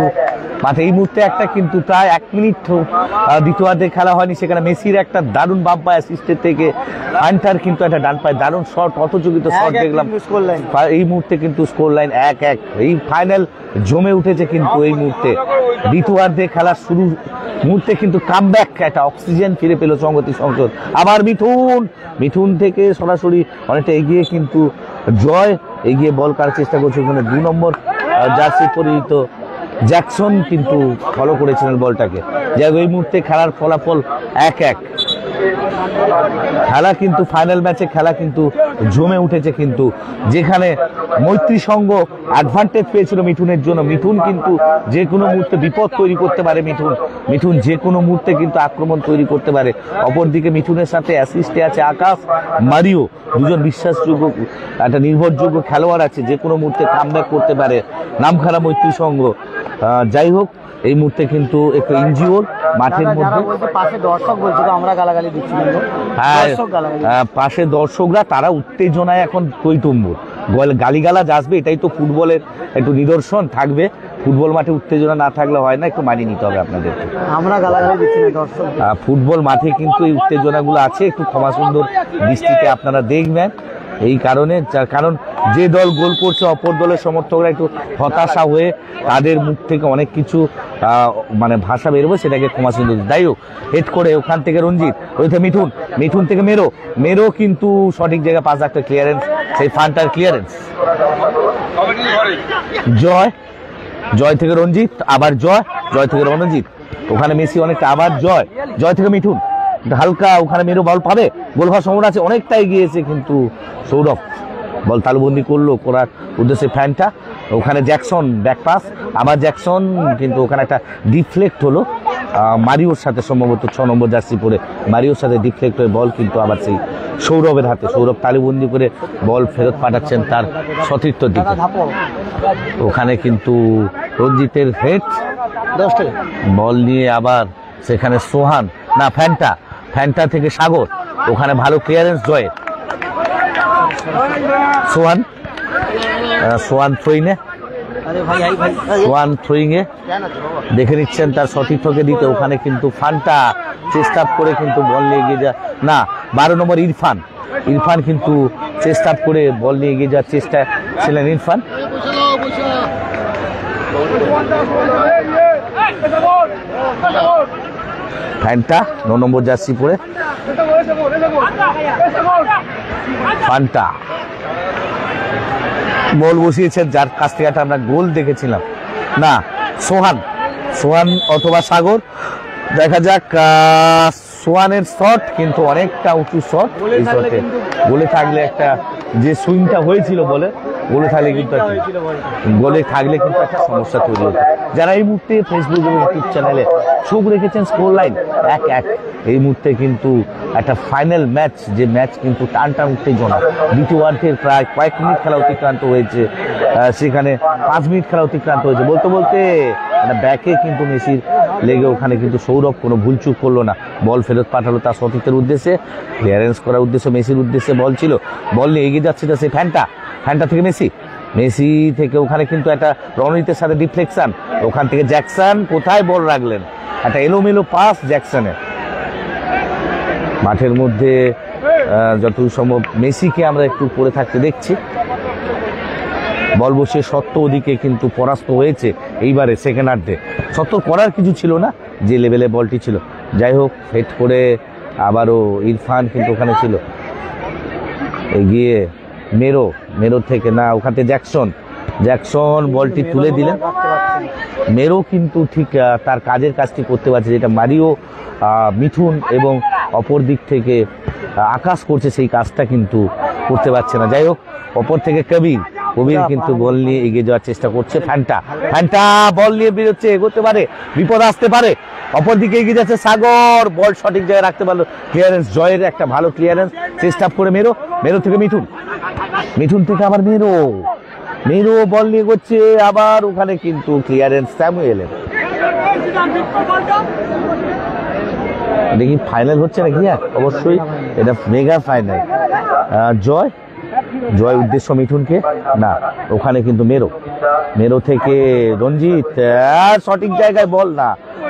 মাঠে এই মুহূর্তে একটা কিন্তু প্রায় 1 মিনিট দ্বিতীয়ার্ধে খেলা হয়নি, সেখানে মেসির একটা দারুণ বাম পায় অ্যাসিস্টের থেকে, আন্টার কিন্তু একটা ডান পায় দারুণ শট, অতযোগিত শট দেখলাম। এই মুহূর্তে কিন্তু স্কোর লাইন 1-1। এই ফাইনাল জমে উঠেছে কিন্তু এই মুহূর্তে দ্বিতীয়ার্ধে খেলা শুরু মুহূর্তে কিন্তু কামব্যাক, একটা অক্সিজেন ফিরে পেল সংহতি সংসদ। আবার মিঠুন থেকে সরাসরি অনেকটা এগিয়ে কিন্তু জয় এগিয়ে বল করার চেষ্টা করছে, ওখানে 2 নম্বর জার্সি পরিহিত জ্যাকসন কিন্তু ফলো করেছিলেন বলটাকে। যাই হোক এই মুহূর্তে খেলার ফলাফল 1-1। খেলা কিন্তু ফাইনাল ম্যাচে খেলা কিন্তু জমে উঠেছে, কিন্তু যেখানে মৈত্রী সংঘ অ্যাডভান্টেজ পেয়েছিল মিঠুনের জন্য। মিঠুন কিন্তু যে কোনো মুহূর্তে বিপদ তৈরি করতে পারে, মিঠুন যে কোনো মুহূর্তে কিন্তু আক্রমণ তৈরি করতে পারে। অপরদিকে মিঠুনের সাথে অ্যাসিস্টে আছে আকাশ, মারিও, দুজন বিশ্বাসযোগ্য একটা নির্ভরযোগ্য খেলোয়াড় আছে, যে কোনো মুহূর্তে কামব্যাক করতে পারে নামখানা মৈত্রী সংঘ। যাই হোক এই মুহূর্তে কিন্তু একটু ইনজিওর মাঠের মধ্যে, পাশে দর্শক বলছে তো আমরা গালাগালি দিচ্ছি, পাশে দর্শকরা তারা উত্তেজনায় এখন টইটুম্বুর, গালিগালাজ আসবে, এটাই তো ফুটবলের একটু নিদর্শন থাকবে। ফুটবল মাঠে উত্তেজনা না থাকলে হয় না, একটু মানিয়ে নিতে হবে আপনাদেরকে। আমরা গালাগালি দিচ্ছি না দর্শক। ফুটবল মাঠে কিন্তু এই উত্তেজনাগুলো আছে, একটু ক্ষমা সুন্দর দৃষ্টিতে আপনারা দেখবেন। এই কারণে, কারণ যে দল গোল করছে অপর দলের সমর্থকরা একটু হতাশা হয়ে তাদের মুখ থেকে অনেক কিছু মানে ভাষা বেরোবে, সেটাকে ক্ষমা সুন্দর। যাই হোক, হেড করে ওখান থেকে রঞ্জিত, ওই থেকে মিঠুন, মিঠুন থেকে মেরো কিন্তু সঠিক জায়গায় পাস, একটা ক্লিয়ারেন্স, সেই ফান্টার ক্লিয়ারেন্স। জয় থেকে রঞ্জিত, আবার জয় থেকে রণজিৎ, ওখানে মেসি অনেকটা, আবার জয় থেকে মিঠুন, হালকা ওখানে মেরো বল পাবে, গোল হওয়ার সম্ভাবনা আছে, অনেকটা এগিয়েছে কিন্তু সৌরভ বল তালুবন্দি করার উদ্দেশ্যে ফ্যানটা, ওখানে জ্যাকসন ব্যাক পাস, আবার জ্যাকসন কিন্তু ওখানে একটা ডিফ্লেক্ট হলো মারিওর সাথে, সম্ভবত 6 নম্বর জার্সি পরে মারিওর সাথে ডিফ্লেক্ট হয়ে বল কিন্তু আবার সেই সৌরভের হাতে, সৌরভ তালুবন্দি করে বল ফেরত পাঠাচ্ছেন তার সতীর্থর দিকে। ওখানে কিন্তু রঞ্জিতের হেড, বল নিয়ে আবার সেখানে সোহান না ফ্যান্টা থেকে সাগর, ওখানে ভালো ক্লিয়ারেন্স জয়ের, সোহান থ্রোয়িংয়ে দেখে নিচ্ছেন তার সতীর্থকে দিতে, ওখানে কিন্তু ফান্টা চেষ্টা করে কিন্তু বল নিয়ে এগিয়ে যা না, 12 নম্বর ইরফান কিন্তু চেষ্টা করে বল নিয়ে এগিয়ে যাওয়ার চেষ্টা ছিলেন ইরফান। ফ্যান্টা 9 নম্বর জার্সি পরে, ফান্টা বল বসিয়েছেন, যার কাছ থেকে আমরা গোল দেখেছিলাম না, সোহান অথবা সাগর, দেখা যাক। সোহানের শট কিন্তু অনেকটা উঁচু শট, এই শটে গোলে থাকলে একটা যে সুইংটা হয়েছিল গোলে থাকলে কিন্তু একটা সমস্যা তৈরি হতো। যারা এই মুহূর্তে ফেসবুক এবং ইউটিউব চ্যানেলে চোখ রেখেছেন স্কোর লাইন 1-1, এই মুহূর্তে কিন্তু একটা ফাইনাল ম্যাচ, যে ম্যাচ কিন্তু টান উত্তেজনা, দ্বিতীয়ার্ধের প্রায় কয়েক মিনিট খেলা অতিক্রান্ত হয়েছে, সেখানে 5 মিনিট খেলা অতিক্রান্ত হয়েছে। বলতে ব্যাকে কিন্তু মেসির লেগে ওখানে কিন্তু সৌরভ কোনো ভুলচুক করলো না, বল ফেরত পাঠালো তার সতীর্থের উদ্দেশ্যে, ক্লিয়ারেন্স করার উদ্দেশ্যে মেসির উদ্দেশ্যে বল ছিল, বল নিয়ে এগিয়ে যাচ্ছে সেই ফ্যান্টা থেকে মেসি থেকে ওখানে কিন্তু একটা রণজিতের সাথে ডিফ্লেকশন, ওখান থেকে জ্যাকসন কোথায় বল রাখলেন, একটা এলোমেলো পাস জ্যাকসনের। মাঠের মধ্যে যতদূর সম্ভব মেসিকে আমরা একটু পড়ে থাকতে দেখছি, বল বসে সত্য ওদিকে কিন্তু পরাস্ত হয়েছে এইবারে সেকেন্ডার্ধে, সত্য করার কিছু ছিল না যে লেভেলে বলটি ছিল। যাই হোক, হেড করে আবারও ইরফান কিন্তু ওখানে ছিল, এগিয়ে মেরো থেকে না, ওখান থেকে জ্যাকসন বলটি তুলে দিলেন। মেরো কিন্তু ঠিক তার কাজের কাজটি করতে পারছে, যেটা মারিও, মিঠুন এবং অপর দিক থেকে আকাশ করছে, সেই কাজটা কিন্তু করতে পারছে না। যাই হোক, অপর থেকে কবির কিন্তু বল নিয়ে এগিয়ে যাওয়ার চেষ্টা করছে, ফ্যান্টা বল নিয়ে বেরোচ্ছে, এগোতে পারে, বিপদ আসতে পারে, অপর দিকে এগিয়ে যাচ্ছে সাগর, বল সঠিক জায়গায় রাখতে পারলো, ক্লিয়ারেন্স জয়ের একটা ভালো ক্লিয়ারেন্স, চেষ্টা করে মেরো থেকে মিঠুন থেকে আবার মেরো বল নিয়ে এগোচ্ছে, আবার ওখানে কিন্তু ক্লিয়ারেন্স স্যামুয়েলের। দেখি ফাইনাল হচ্ছে নাকি? অবশ্যই এটা মেগা ফাইনাল। জয় উদ্দেশ্য মিঠুনকে না, ওখানে কিন্তু মেরো থেকে রঞ্জিত, সঠিক জায়গায় বল না,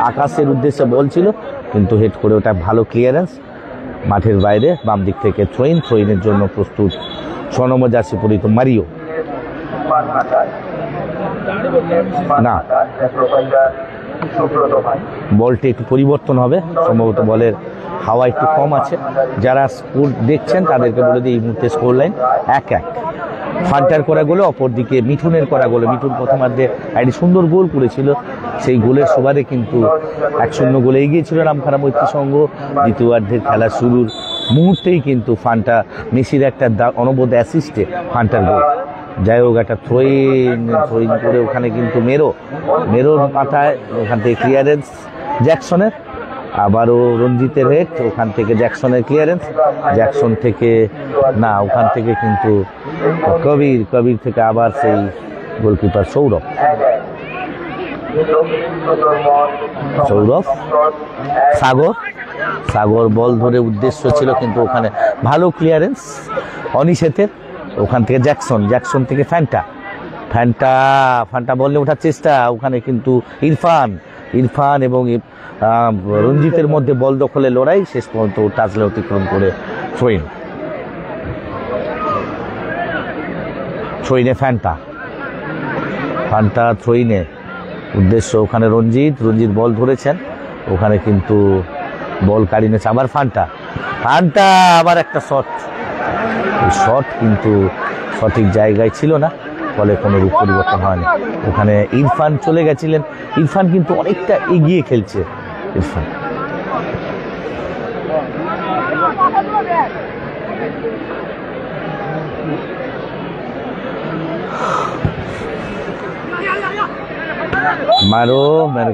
আকাশের উদ্দেশ্যে বল ছিল কিন্তু হেড করে ওটা ভালো ক্লিয়ারেন্স, মাঠের বাইরে বাম দিক থেকে থ্রোইনের জন্য প্রস্তুত 6 নম্বর জার্সি পরিহিত মারিও না, বলটি একটু পরিবর্তন হবে, সম্ভবত বলের হাওয়া একটু কম আছে। যারা স্কোর দেখছেন তাদেরকে বলে দিই, এই মুহূর্তে স্কোর লাইন 1-1, ফান্টার করা গোলে, অপরদিকে মিঠুনের করা গোলে, মিঠুন প্রথমার্ধে একটি সুন্দর গোল করেছিল, সেই গোলের সুবাদে কিন্তু 1-0 গোলে এগিয়েছিল নামখানা মৈত্রী সংঘ। দ্বিতীয়ার্ধের খেলা শুরুর মুহূর্তেই কিন্তু ফান্টা মেসির একটা অনবদ্য অ্যাসিস্টে ফান্টার গোল। যাই হোক, একটা থ্রোইন করে ওখানে কিন্তু মেরোর মাথায়, ওখান থেকে ক্লিয়ারেন্স জ্যাকসনের, আবারও রঞ্জিতের হেড, ওখান থেকে জ্যাকসনের ক্লিয়ারেন্স, জ্যাকসন থেকে না, ওখান থেকে কিন্তু কবির থেকে আবার সেই গোলকিপার সৌরভ সাগর বল ধরে উদ্দেশ্য ছিল কিন্তু ওখানে ভালো ক্লিয়ারেন্স অনিশেতের, ওখান থেকে জ্যাকসন থেকে ফ্যান্টা বললে ওঠার চেষ্টা, ওখানে কিন্তু ইরফান এবং রঞ্জিতের মধ্যে বল দখলের লড়াই, শেষ পর্যন্ত টাচলে অতিক্রম করে থ্রোইনে ফান্টা থ্রোইনে উদ্দেশ্য ওখানে রঞ্জিত বল ধরেছেন, ওখানে কিন্তু বল কাড়ি নিয়েছে আবার ফান্টা আবার একটা শট কিন্তু সঠিক জায়গায় ছিল না, ফলে কোনো রূপ পরিবর্তন হয়নি। ওখানে ইরফান চলে গেছিলেন, ইরফান কিন্তু অনেকটা এগিয়ে খেলছে। ইরফান মারো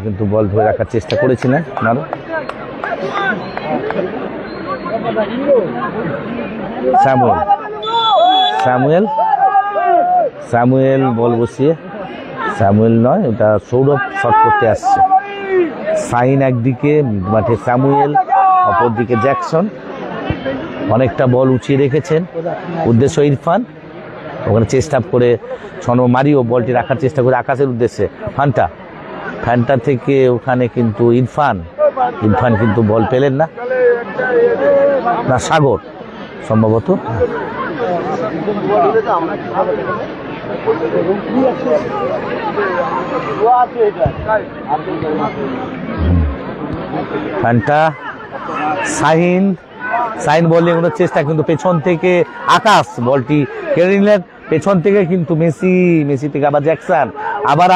কিন্তু বল ধরে রাখার চেষ্টা করেছিলেন স্যামুয়েল বল বসিয়ে, স্যামুয়েল নয় ওটা সৌরভ শট করতে আসছে। সাইন একদিকে মাঠে, স্যামুয়েল অপরদিকে জ্যাকসন, অনেকটা বল উঁচিয়ে রেখেছেন, উদ্দেশ্য ইরফান, ওখানে চেষ্টা করে মারিও বলটি রাখার চেষ্টা করে আকাশের উদ্দেশ্যে, ফ্যান্টা থেকে ওখানে কিন্তু ইরফান কিন্তু বল পেলেন না, সাগর সম্ভবত। ফ্যান্টা সাইন বলিং এর চেষ্টা, কিন্তু পেছন থেকে আকাশ বলটি কেড়ে নিলেন, পেছন থেকে কিন্তু মেসি থেকে আবার জ্যাকসন, আবার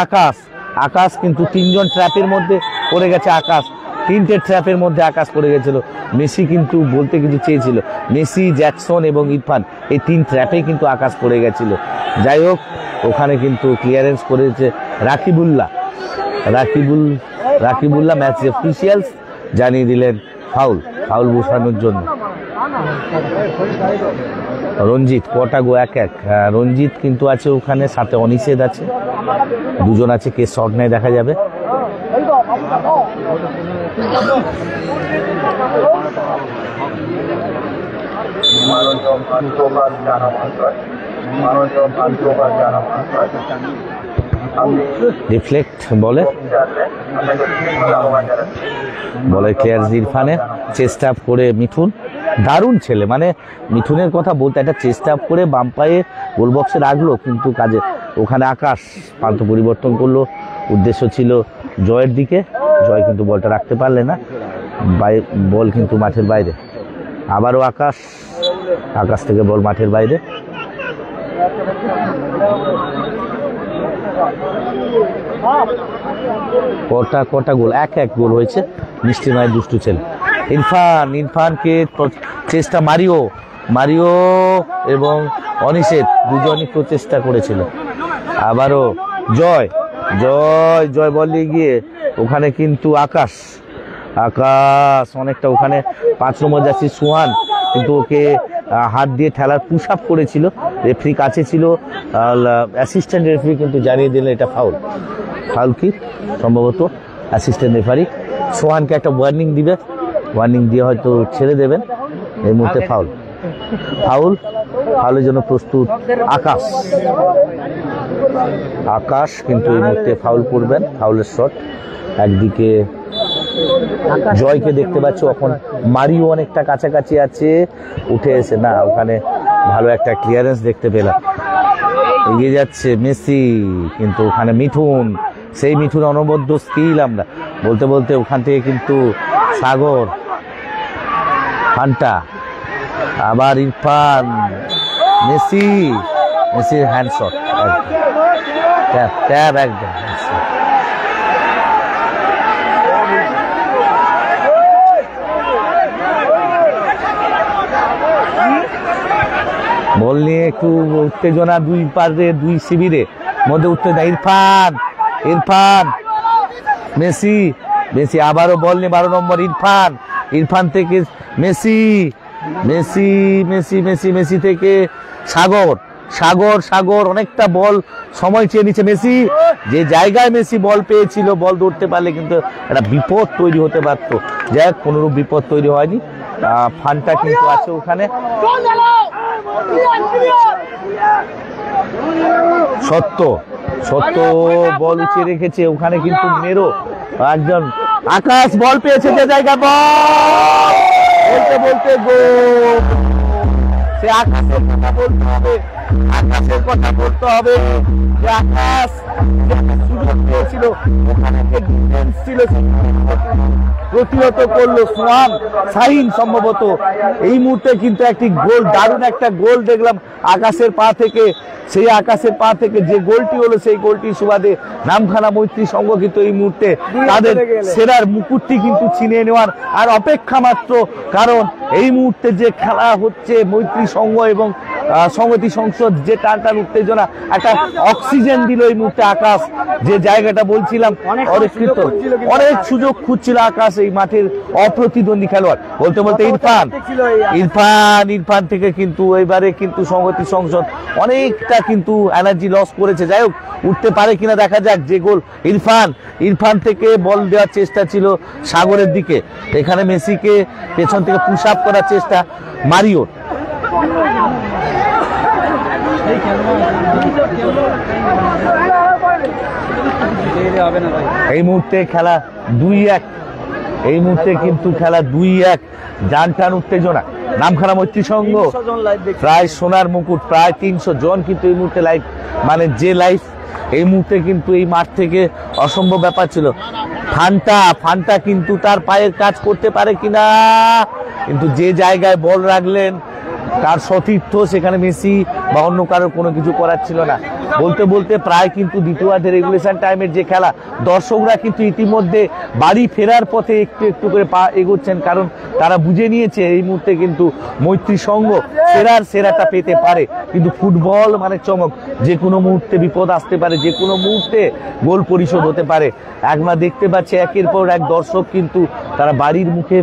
আকাশ কিন্তু তিনজন ট্র্যাপের মধ্যে পড়ে গেছে। তিনটে ট্র্যাপের মধ্যে আকাশ পড়ে গেছিল। মেসি কিন্তু বলতে কিছু চেয়েছিল, মেসি, জ্যাকসন এবং ইরফান এই তিন ট্র্যাপে কিন্তু আকাশ পড়ে গেছিল। যাই হোক, ওখানে কিন্তু ক্লিয়ারেন্স করেছে রাকিবুল্লাহ। ম্যাচ অফিসিয়ালস জানিয়ে দিলেন ফাউল বসানোর জন্য। রঞ্জিত কটা গো 1-1, রঞ্জিত কিন্তু আছে ওখানে, সাথে অনিষেধ আছে, দুজন আছে, কে শট নেয় দেখা যাবে। রিফ্লেক্ট বলে ক্লিয়ার ইরফানের, চেষ্টা করে মিঠুন, দারুণ ছেলে, মানে মিঠুনের কথা বলতে, একটা চেষ্টা করে বাম পায়ে গোল বক্সে রাখলো, কিন্তু কাজে ওখানে আকাশ প্রান্ত পরিবর্তন করলো, উদ্দেশ্য ছিল জয়ের দিকে, জয় কিন্তু বলটা রাখতে পারলে না, বল কিন্তু মাঠের বাইরে। আবারও আকাশ থেকে বল মাঠের বাইরে। কটা গোল? 1-1 গোল হয়েছে। মিষ্টি নয়, দুষ্টু ছেলে ইরফানকে চেষ্টা, মারিও এবং অনিষেধ দুজনই প্রচেষ্টা করেছিল। আবারও জয় বল নিয়ে গিয়ে ওখানে কিন্তু আকাশ অনেকটা, ওখানে 5 নম্বর জার্সি সুহান কিন্তু ওকে হাত দিয়ে ঠেলার পুশ আপ করেছিল, রেফারি কাছে ছিল, অ্যাসিস্ট্যান্ট রেফারি কিন্তু জানিয়ে দিলেন এটা ফাউল কি সম্ভবত অ্যাসিস্ট্যান্ট রেফারি সোহানকে একটা ওয়ার্নিং দিয়ে হয়তো ছেড়ে দেবেন। এই মুহূর্তে ফাউলের জন্য প্রস্তুত আকাশ কিন্তু এই মুহূর্তে ফাউল করবেন, ফাউলের শট। একদিকে জয়কে দেখতে পাচ্ছ, এখন মারিও অনেকটা কাছাকাছি আছে, উঠে এসে না, ওখানে ভালো একটা ক্লিয়ারেন্স দেখতে পেলাম। এগিয়ে যাচ্ছে মেসি, কিন্তু ওখানে সেই মিঠুন অনবদ্য স্কিল, আমরা বলতে ওখান থেকে কিন্তু সাগর, ফান্টা, আবার ইরফান, মেসির হ্যান্ড শট, ট্যাব একদম। বল নিয়ে একটু উত্তেজনা, দুই শিবিরে মধ্যে উত্তেজনা। ইরফান মেসি আবারও বল নিয়ে 12 নম্বর ইরফান থেকে মেসি থেকে সাগর অনেকটা বল সময় চেয়ে নিচ্ছে। মেসি যে জায়গায় বল পেয়েছিল, বল ধরতে পারলে কিন্তু একটা বিপদ তৈরি হতে পারত, যাই হোক কোনোরূপ বিপদ তৈরি হয়নি। ফান্টা কিন্তু আছে ওখানে, সত্য বল উঁচিয়ে রেখেছে, ওখানে কিন্তু মেরো একজন আকাশ বল পেয়েছে, যে জায়গা বল বলতে গোল। সে আকাশের কথা বলতে হবে, আকাশের কথা বলতে হবে যে আকাশ সুযোগ পেয়েছিল, ওখানে যে ডিফেন্স ছিল প্রতিহত করলো সোহান শাহিন সম্ভবত। এই মুহূর্তে কিন্তু একটি গোল, দারুণ একটা গোল দেখলাম আকাশের পা থেকে। সেই আকাশের পা থেকে যে গোলটি হলো, সেই গোলটি সুবাদে নামখানা মৈত্রী সংঘ কিন্তু এই মুহূর্তে তাদের সেরার মুকুটটি কিন্তু ছিনিয়ে নেওয়ার আর অপেক্ষা মাত্র। কারণ এই মুহূর্তে যে খেলা হচ্ছে মৈত্রী সংঘ এবং সংহতি সংসদ, যে টান উত্তেজনা, একটা অক্সিজেন দিল এই মুহূর্তে আকাশ। যে জায়গাটা বলছিলাম অনেক সুযোগ খুঁজছিল আকাশ, এই মাঠের অপ্রতিদ্বন্দ্বী খেলোয়াড় বলতে বলতে ইরফান থেকে কিন্তু এবারে কিন্তু সংহতি সংসদ অনেকটা কিন্তু এনার্জি লস করেছে। যাই হোক, উঠতে পারে কিনা দেখা যাক। যে গোল ইরফান থেকে বল দেওয়ার চেষ্টা ছিল সাগরের দিকে, এখানে মেসিকে পেছন থেকে পুশ আপ করার চেষ্টা মারিওর। এই মুহূর্তে খেলা 2-1, এই মুহূর্তে কিন্তু খেলা 2-1, জান টান উত্তেজনা। নামখানা মৈত্রী সংঘ প্রায় সোনার মুকুট, প্রায় 300 জন কিন্তু এই মুহূর্তে লাইভ, মানে যে লাইভ এই মুহূর্তে কিন্তু এই মাঠ থেকে অসম্ভব ব্যাপার ছিল। ফান্টা কিন্তু তার পায়ের কাজ করতে পারে কিনা, কিন্তু যে জায়গায় বল রাখলেন তার সতীর্থ, সেখানে মেসি বা অন্য কারোর কোনো কিছু করার ছিল না। বলতে বলতে প্রায় কিন্তু দ্বিতীয়ার্ধের রেগুলেশন টাইমের যে খেলা, দর্শকরা কিন্তু ইতিমধ্যে বাড়ি ফেরার পথে একটু একটু করে পা এগোচ্ছেন, কারণ তারা বুঝে নিয়েছে এই মুহূর্তে কিন্তু মৈত্রী সংঘ সেরাটা পেতে পারে। কিন্তু ফুটবল মানে চমক, যে কোনো মুহূর্তে বিপদ আসতে পারে, যে কোনো মুহূর্তে গোল পরিশোধ হতে পারে। একবার দেখতে পাচ্ছে একের পর এক দর্শক কিন্তু তারা বাড়ির মুখে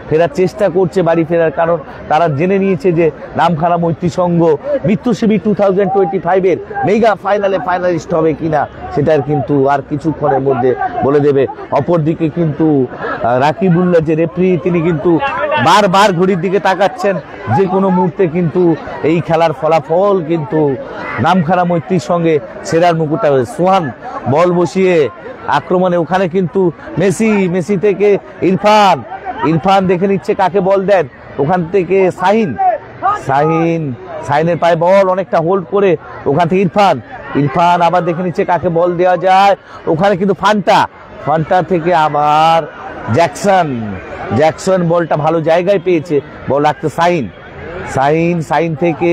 ফেরার চেষ্টা করছে বাড়ি ফেরার, কারণ তারা জেনে নিয়েছে যে নামখানা মৈত্রী সংঘ মৃত্যুসেবী 2025-এর মেগা ফাইনালে ফাইনালিস্ট হবে কিনা সেটার কিন্তু আর কিছুক্ষণের মধ্যে বলে দেবে। অপরদিকে কিন্তু রাকিবুল্লাহ যে রেফারি, তিনি কিন্তু বারবার ঘড়ির দিকে তাকাচ্ছেন, যে কোনো মুহূর্তে কিন্তু এই খেলার ফলাফল কিন্তু নামখানা মৈত্রীর সঙ্গে সেরার মুকুটটা হবে। সোহান বল বসিয়ে আক্রমণে, ওখানে কিন্তু মেসি থেকে ইরফান দেখে নিচ্ছে কাকে বল দেন, ওখান থেকে শাহিনের পায়ে বল অনেকটা হোল্ড করে, ওখান থেকে ইরফান আবার দেখে নিচ্ছে কাকে বল দেওয়া যায়, ওখানে কিন্তু ফান্টা থেকে আবার জ্যাকসন বলটা ভালো জায়গায় পেয়েছে, বল রাখতে শাহিন থেকে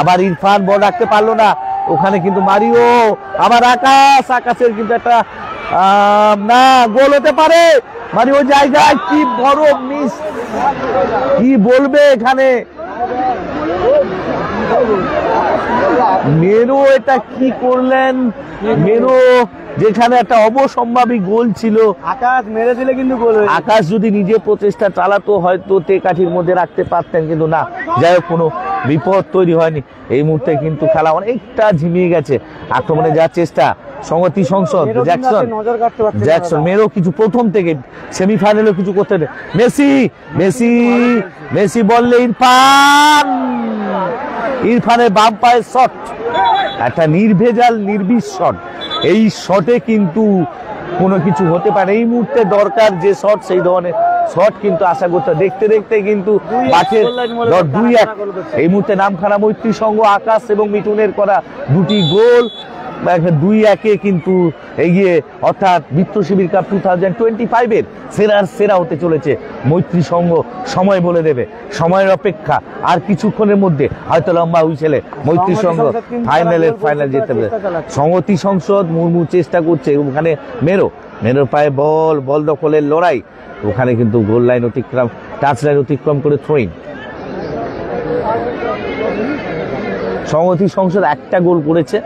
আবার ইরফান বল রাখতে পারলো না, ওখানে কিন্তু মারিও আবার আকাশের কিন্তু একটা না গোল হতে পারে। মারিও জায়গায় কি বড় মিস, কি বলবে এখানে মেরো, এটা কি করলেন মেরো, যেখানে একটা অবসম্ভাবী গোল ছিল। আকাশ মেরে দিলে কিন্তু গোল হয়ে, আকাশ যদি নিজে প্রচেষ্টা চালাতো হয়তো কাঠির মধ্যে রাখতে পারতেন, কিন্তু না, যাই হোক কোনো বিপদ তৈরি হয়নি। এই মুহূর্তে কিন্তু খেলা অনেকটা ঝিমিয়ে গেছে। আক্রমণে যাওয়ার চেষ্টা সংহতি সংসদ, জ্যাকসন মেরো কিছু প্রথম থেকে সেমিফাইনালে কিছু করতে, মেসি বললে ইরফানের বাম পায়ের শট, একটা নির্ভেজাল নির্বিষ শট। এই শটে কিন্তু কোনো কিছু হতে পারে। এই মুহূর্তে দরকার যে শট, সেই ধরনের শট কিন্তু আশা করতে দেখতে দেখতে কিন্তু মাঠের 2-1। এই মুহূর্তে নামখানা মৈত্রী সংঘ আকাশ এবং মিঠুনের করা দুটি গোল 2-1-এ কিন্তু এগিয়ে, অর্থাৎ মিত্র শিবির কাপ 2025-এর সেরা হতে চলেছে মৈত্রী সংঘ। সময় বলে দেবে, সময়ের অপেক্ষা, আর কিছুক্ষণের মধ্যে হয়তো লম্বা হুইসেলে মৈত্রী সংঘ ফাইনাল যেতে পারে। সংহতি সংসদ মুর্মু চেষ্টা করছে, ওখানে মেরোর পায়ে বল দখলের লড়াই, ওখানে কিন্তু গোল লাইন অতিক্রম, টাচ লাইন অতিক্রম করে থ্রোইং। সংহতি সংসদ একটা গোল করেছে,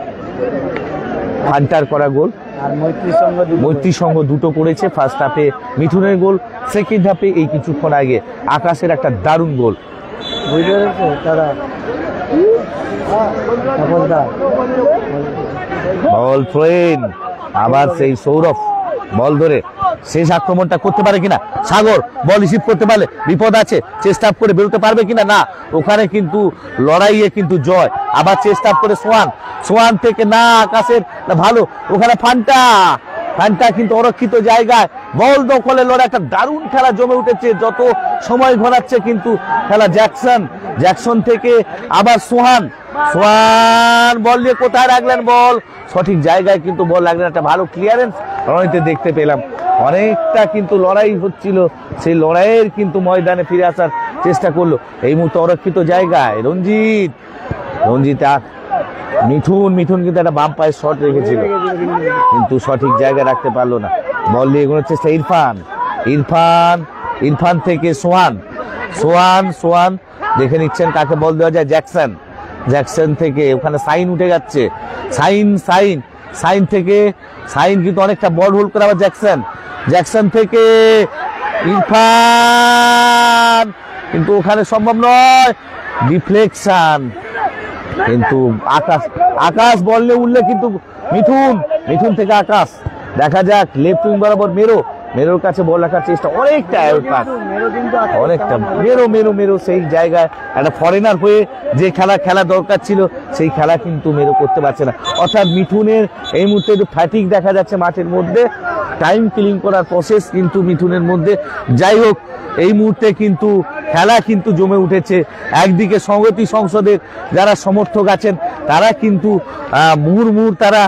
ফান্টার করা গোল, আর মৈত্রী সংঘ দুটো করেছে। ফার্স্ট হাফে মিঠুনের গোল, সেকেন্ড হাফে এই কিছুক্ষণ আগে আকাশের একটা দারুণ গোল। বল থ্রোইন, আবার সেই সৌরভ বল ধরে শেষ আক্রমণটা করতে পারে কিনা সাগর, বল রিসিভ করতে পারলে বিপদ আছে, চেষ্টা করে বেরোতে পারবে কিনা, না ওখানে কিন্তু লড়াইয়ে কিন্তু জয়। আবার চেষ্টা করে সোয়ান থেকে না আকাশের ভালো, ওখানে ফান্টা কিন্তু অরক্ষিত জায়গায় বল দখলে লড়াই, একটা দারুণ খেলা জমে উঠেছে, যত সময় ঘোরাচ্ছে কিন্তু খেলা। জ্যাকসন থেকে আবার সোহান বল নিয়ে কোথায় রাখলেন, বল সঠিক জায়গায় কিন্তু বল লাগলেন, একটা ভালো ক্লিয়ারেন্স লড়াইতে দেখতে পেলাম। অনেকটা কিন্তু লড়াই হচ্ছিল, সেই লড়াইয়ের কিন্তু ময়দানে ফিরে আসার চেষ্টা করলো। এই মুহূর্তে অরক্ষিত জায়গায় রঞ্জিত আর মিঠুন কিন্তু একটা বাম পায়ে শট রেখেছিল, কিন্তু সঠিক জায়গায় রাখতে পারলো না। বল নিয়ে এগোনোর চেষ্টা ইরফান থেকে সোহান দেখে নিচ্ছেন কাকে বল দেওয়া যায়। জ্যাকসন থেকে ওখানে সাইন উঠে যাচ্ছে, সাইন থেকে কিন্তু অনেকটা বল হোল্ড করে। আবার জ্যাকসন থেকে ইরফান, কিন্তু ওখানে সম্ভব নয়, ডিফ্লেকশন। কিন্তু আকাশ বল নিয়ে উঠলে কিন্তু মিঠুন থেকে আকাশ, দেখা যাক লেফট উইং বরাবর মেরোর কাছে বল রাখার চেষ্টা, অনেকটা মেরো সেই জায়গায় একটা ফরেনার হয়ে যে খেলা দরকার ছিল সেই খেলা কিন্তু মেরো করতে পারছে না। অর্থাৎ মিঠুনের এই মুহূর্তে একটু ফ্যাটিক দেখা যাচ্ছে মাঠের মধ্যে, টাইম কিলিং করার প্রসেস কিন্তু মিঠুনের মধ্যে। যাই হোক, এই মুহূর্তে কিন্তু খেলা কিন্তু জমে উঠেছে। একদিকে সংহতি সংসদের যারা সমর্থক আছেন তারা কিন্তু মুহুর্মুহুর তারা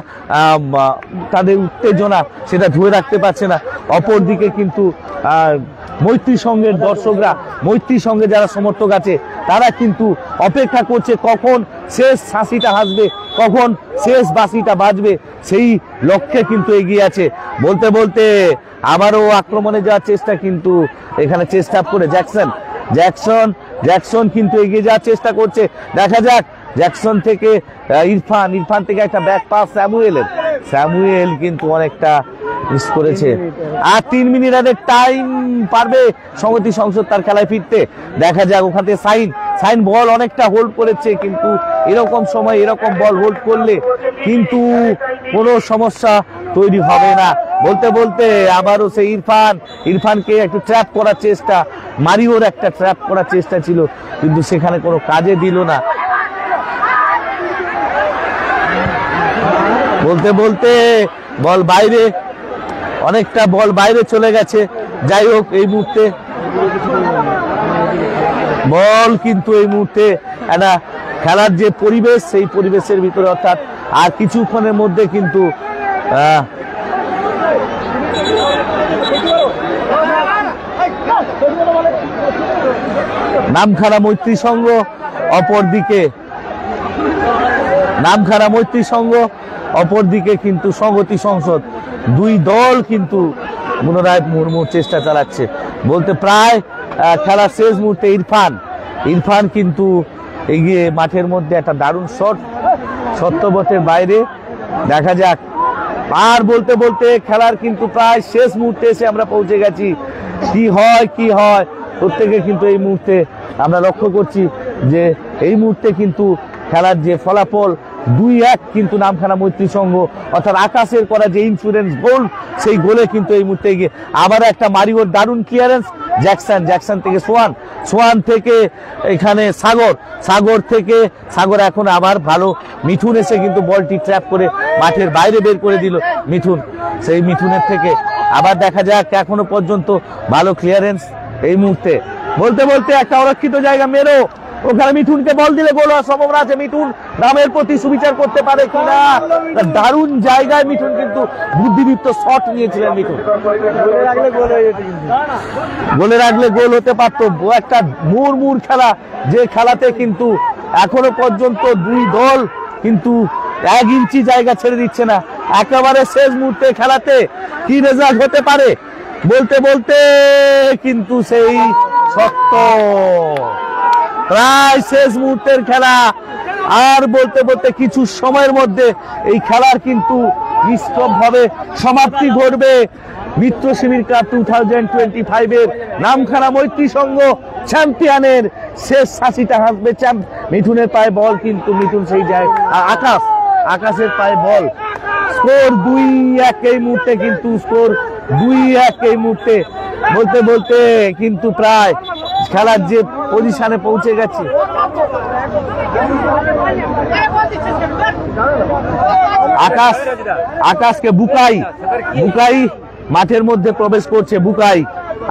তাদের উত্তেজনা সেটা ধরে রাখতে পারছে না। অপরদিকে কিন্তু মৈত্রী সংঘের দর্শকরা, মৈত্রী সংঘে যারা সমর্থক আছে তারা কিন্তু অপেক্ষা করছে কখন শেষ হাসিটা হাসবে, কখন শেষ বাঁশিটা বাজবে, সেই লক্ষ্যে কিন্তু এগিয়ে আছে। বলতে আবারও আক্রমণে যাওয়ার চেষ্টা, কিন্তু এখানে চেষ্টা করে জ্যাকসন কিন্তু এগিয়ে যাওয়ার চেষ্টা করছে। দেখা যাক জ্যাকসন থেকে ইরফান থেকে একটা ব্যাক পাস স্যামুয়েল কিন্তু অনেকটা মিস করেছে। আর 3 মিনিট আগে টাইম পারবে সংহতি সংসদ তার খেলায় ফিরতে। দেখা যাক ওখান থেকে সাইন বল অনেকটা হোল্ড করেছে, কিন্তু এরকম সময় এরকম বল হোল্ড করলে কিন্তু কোনো সমস্যা তৈরি হবে না। বলতে আবারও সেই ইরফানকে একটু ট্র্যাপ করার চেষ্টা, মারিওর একটা ট্র্যাপ করার চেষ্টা ছিল, কিন্তু সেখানে কোনো কাজে দিল না। বলতে বল বাইরে, অনেকটা বল বাইরে চলে গেছে। যাই হোক, এই মুহূর্তে বল কিন্তু এই মুহূর্তে একটা খেলার যে পরিবেশ, সেই পরিবেশের ভিতরে, অর্থাৎ আর কিছুক্ষণের মধ্যে কিন্তু নামখানা মৈত্রী সংঘ, অপরদিকে কিন্তু সংহতি সংসদ, দুই দল কিন্তু পুনরায় মুহুর্মুহুর চেষ্টা চালাচ্ছে। বলতে প্রায় খেলার শেষ মুহূর্তে ইরফান কিন্তু এগিয়ে মাঠের মধ্যে একটা দারুণ শট, সত্যবতের বাইরে। দেখা যাক, আর বলতে খেলার কিন্তু প্রায় শেষ মুহূর্তে এসে আমরা পৌঁছে গেছি। কি হয় প্রত্যেকে কিন্তু এই মুহূর্তে আমরা লক্ষ্য করছি যে এই মুহূর্তে কিন্তু খেলার যে ফলাফল 2-1 কিন্তু নামখানা মৈত্রী সংঘ, অর্থাৎ আকাশের করা যে ইন্স্যুরেন্স গোল, সেই গোলে কিন্তু এই মুহূর্তে গিয়ে আবার একটা মারিওর দারুণ ক্লিয়ারেন্স। জ্যাকসন থেকে সোয়ান থেকে এখানে সাগর এখন আবার ভালো মিঠুন এসে কিন্তু বলটি ট্র্যাপ করে মাঠের বাইরে বের করে দিল সেই মিঠুনের থেকে। আবার দেখা যাক, এখনো পর্যন্ত ভালো ক্লিয়ারেন্স এই মুহূর্তে। বলতে একটা অরক্ষিত জায়গা মেরো, ওখানে মিঠুনকে বল দিলে গোল হওয়ার সম্ভাবনা আছে। মিঠুন নামের প্রতি সুবিচার করতে পারে কিনা, দারুণ জায়গায় মিঠুন কিন্তু বুদ্ধিদীপ্ত শট নিয়েছিলেন। মিঠুন গোলে রাখলে গোল হতে পারতো। একটা মুহুর্মুহুর খেলা, যে খেলাতে কিন্তু এখনো পর্যন্ত দুই দল কিন্তু 1 ইঞ্চি জায়গা ছেড়ে দিচ্ছে না। একেবারে শেষ মুহূর্তে খেলাতে কি রেজাল্ট হতে পারে বলতে কিন্তু সেই সত্য, প্রায় শেষ মুহূর্তের খেলা। আর বলতে কিছু সময়ের মধ্যে এই খেলার কিন্তু নিষ্ঠুরভাবে সমাপ্তি ঘটবে। মিত্র শিবির কাপ 2025 নামখানা মৈত্রী সংঘ চ্যাম্পিয়নের শেষ হাসিটা হাসবে মিঠুনের পায়ে বল, কিন্তু মিঠুন সেই জায়গায় আকাশের পায়ে বল। স্কোর 2-1 এই মুহূর্তে কিন্তু স্কোর 2-1 এই মুহূর্তে বলতে বলতে কিন্তু প্রায় খেলার যে পজিশনে পৌঁছে গেছে। আকাশকে বুকাই মাঠের মধ্যে প্রবেশ করছে। বুকাই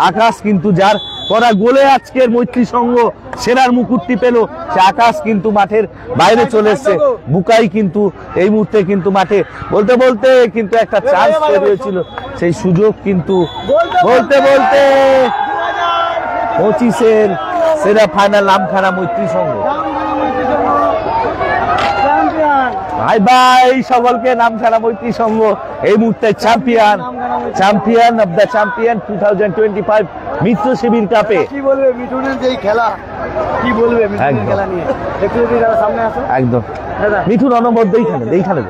আকাশ কিন্তু যার করা গোলে আজকের মৈত্রী সংঘ সেরার মুকুটটি পেল, সে আকাশ কিন্তু মাঠের বাইরে চলে এসছে। বুকাই কিন্তু এই মুহূর্তে কিন্তু মাঠে বলতে বলতে কিন্তু একটা চান্স তৈরি হয়েছিল, সেই সুযোগ কিন্তু বলতে বলতে 25-এর সেরা ফাইনাল নামখানা মৈত্রী সংঘ। ভাই ভাই সকলকে নামখানা মৈত্রী সংঘ এই মুহূর্তে চ্যাম্পিয়ন অফ দ্য চ্যাম্পিয়ন 2025 মিত্র শিবির কাপে। কি বলবে মিঠুনের যেই খেলা, কি বলবে মিঠুনের খেলা নিয়ে? একটু যদি দাদা সামনে আসো। একদম মিঠুন অনবদ্য এইখানে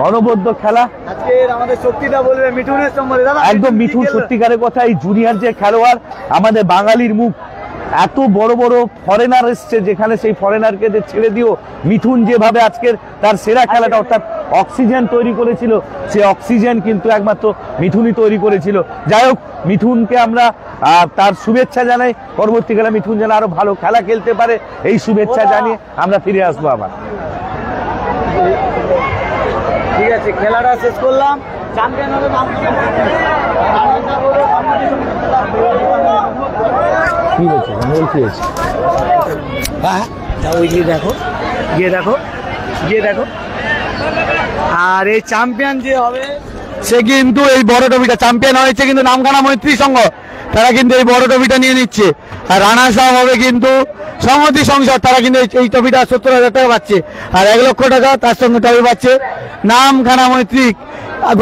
অনবদ্য খেলা। আজকে আমাদের শক্তিটা বলবে মিঠুনের সম্বন্ধে দাদা। একদম মিঠুন সত্যিকারের কথা, এই জুনিয়র যে খেলোয়াড় আমাদের বাঙালির মুখ, এত বড় বড় ফরেনার এসছে যেখানে সেই ফরেনারকে ছেড়ে দিও মিঠুন যেভাবে আজকের তার সেরা খেলাটা অর্থাৎ অক্সিজেন তৈরি করেছিল, সে অক্সিজেন কিন্তু একমাত্র মিঠুনই তৈরি করেছিল। যাই হোক, মিঠুনকে আমরা তার শুভেচ্ছা জানাই, পরবর্তীকালে মিঠুন যেন আরো ভালো খেলা খেলতে পারে এই শুভেচ্ছা জানিয়ে আমরা ফিরে আসবো আবার। ঠিক আছে, খেলাটা শেষ করলাম। চ্যাম্পিয়ন হবে কি হয়েছে কি হয়েছে? হ্যাঁ ওই গিয়ে দেখো আর এই চ্যাম্পিয়ন যে হবে সে কিন্তু এই বড় ট্রফিটা চ্যাম্পিয়ন হয়েছে কিন্তু নামখানা মৈত্রী সংঘ, তারা কিন্তু এই বড় ট্রফিটা নিয়ে নিচ্ছে। আর রানার্স আপ হবে কিন্তু সংহতি সংসদ, তারা কিন্তু এই ট্রফিটা 70,000 টাকা পাচ্ছে, আর 1 লক্ষ টাকা তার সঙ্গে ট্রফি পাচ্ছে নামখানা মৈত্রিক।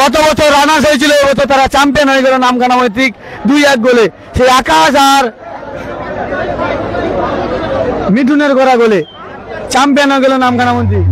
গত বছর রানার্স হয়েছিল, এবছর তারা চ্যাম্পিয়ন হয়ে গেল নামখানা মৈত্রিক 2-1 গোলে। সেই আকাশ আর মিঠুনের করা গোলে চ্যাম্পিয়ন হয়ে গেল নামখানা মৈত্রিক।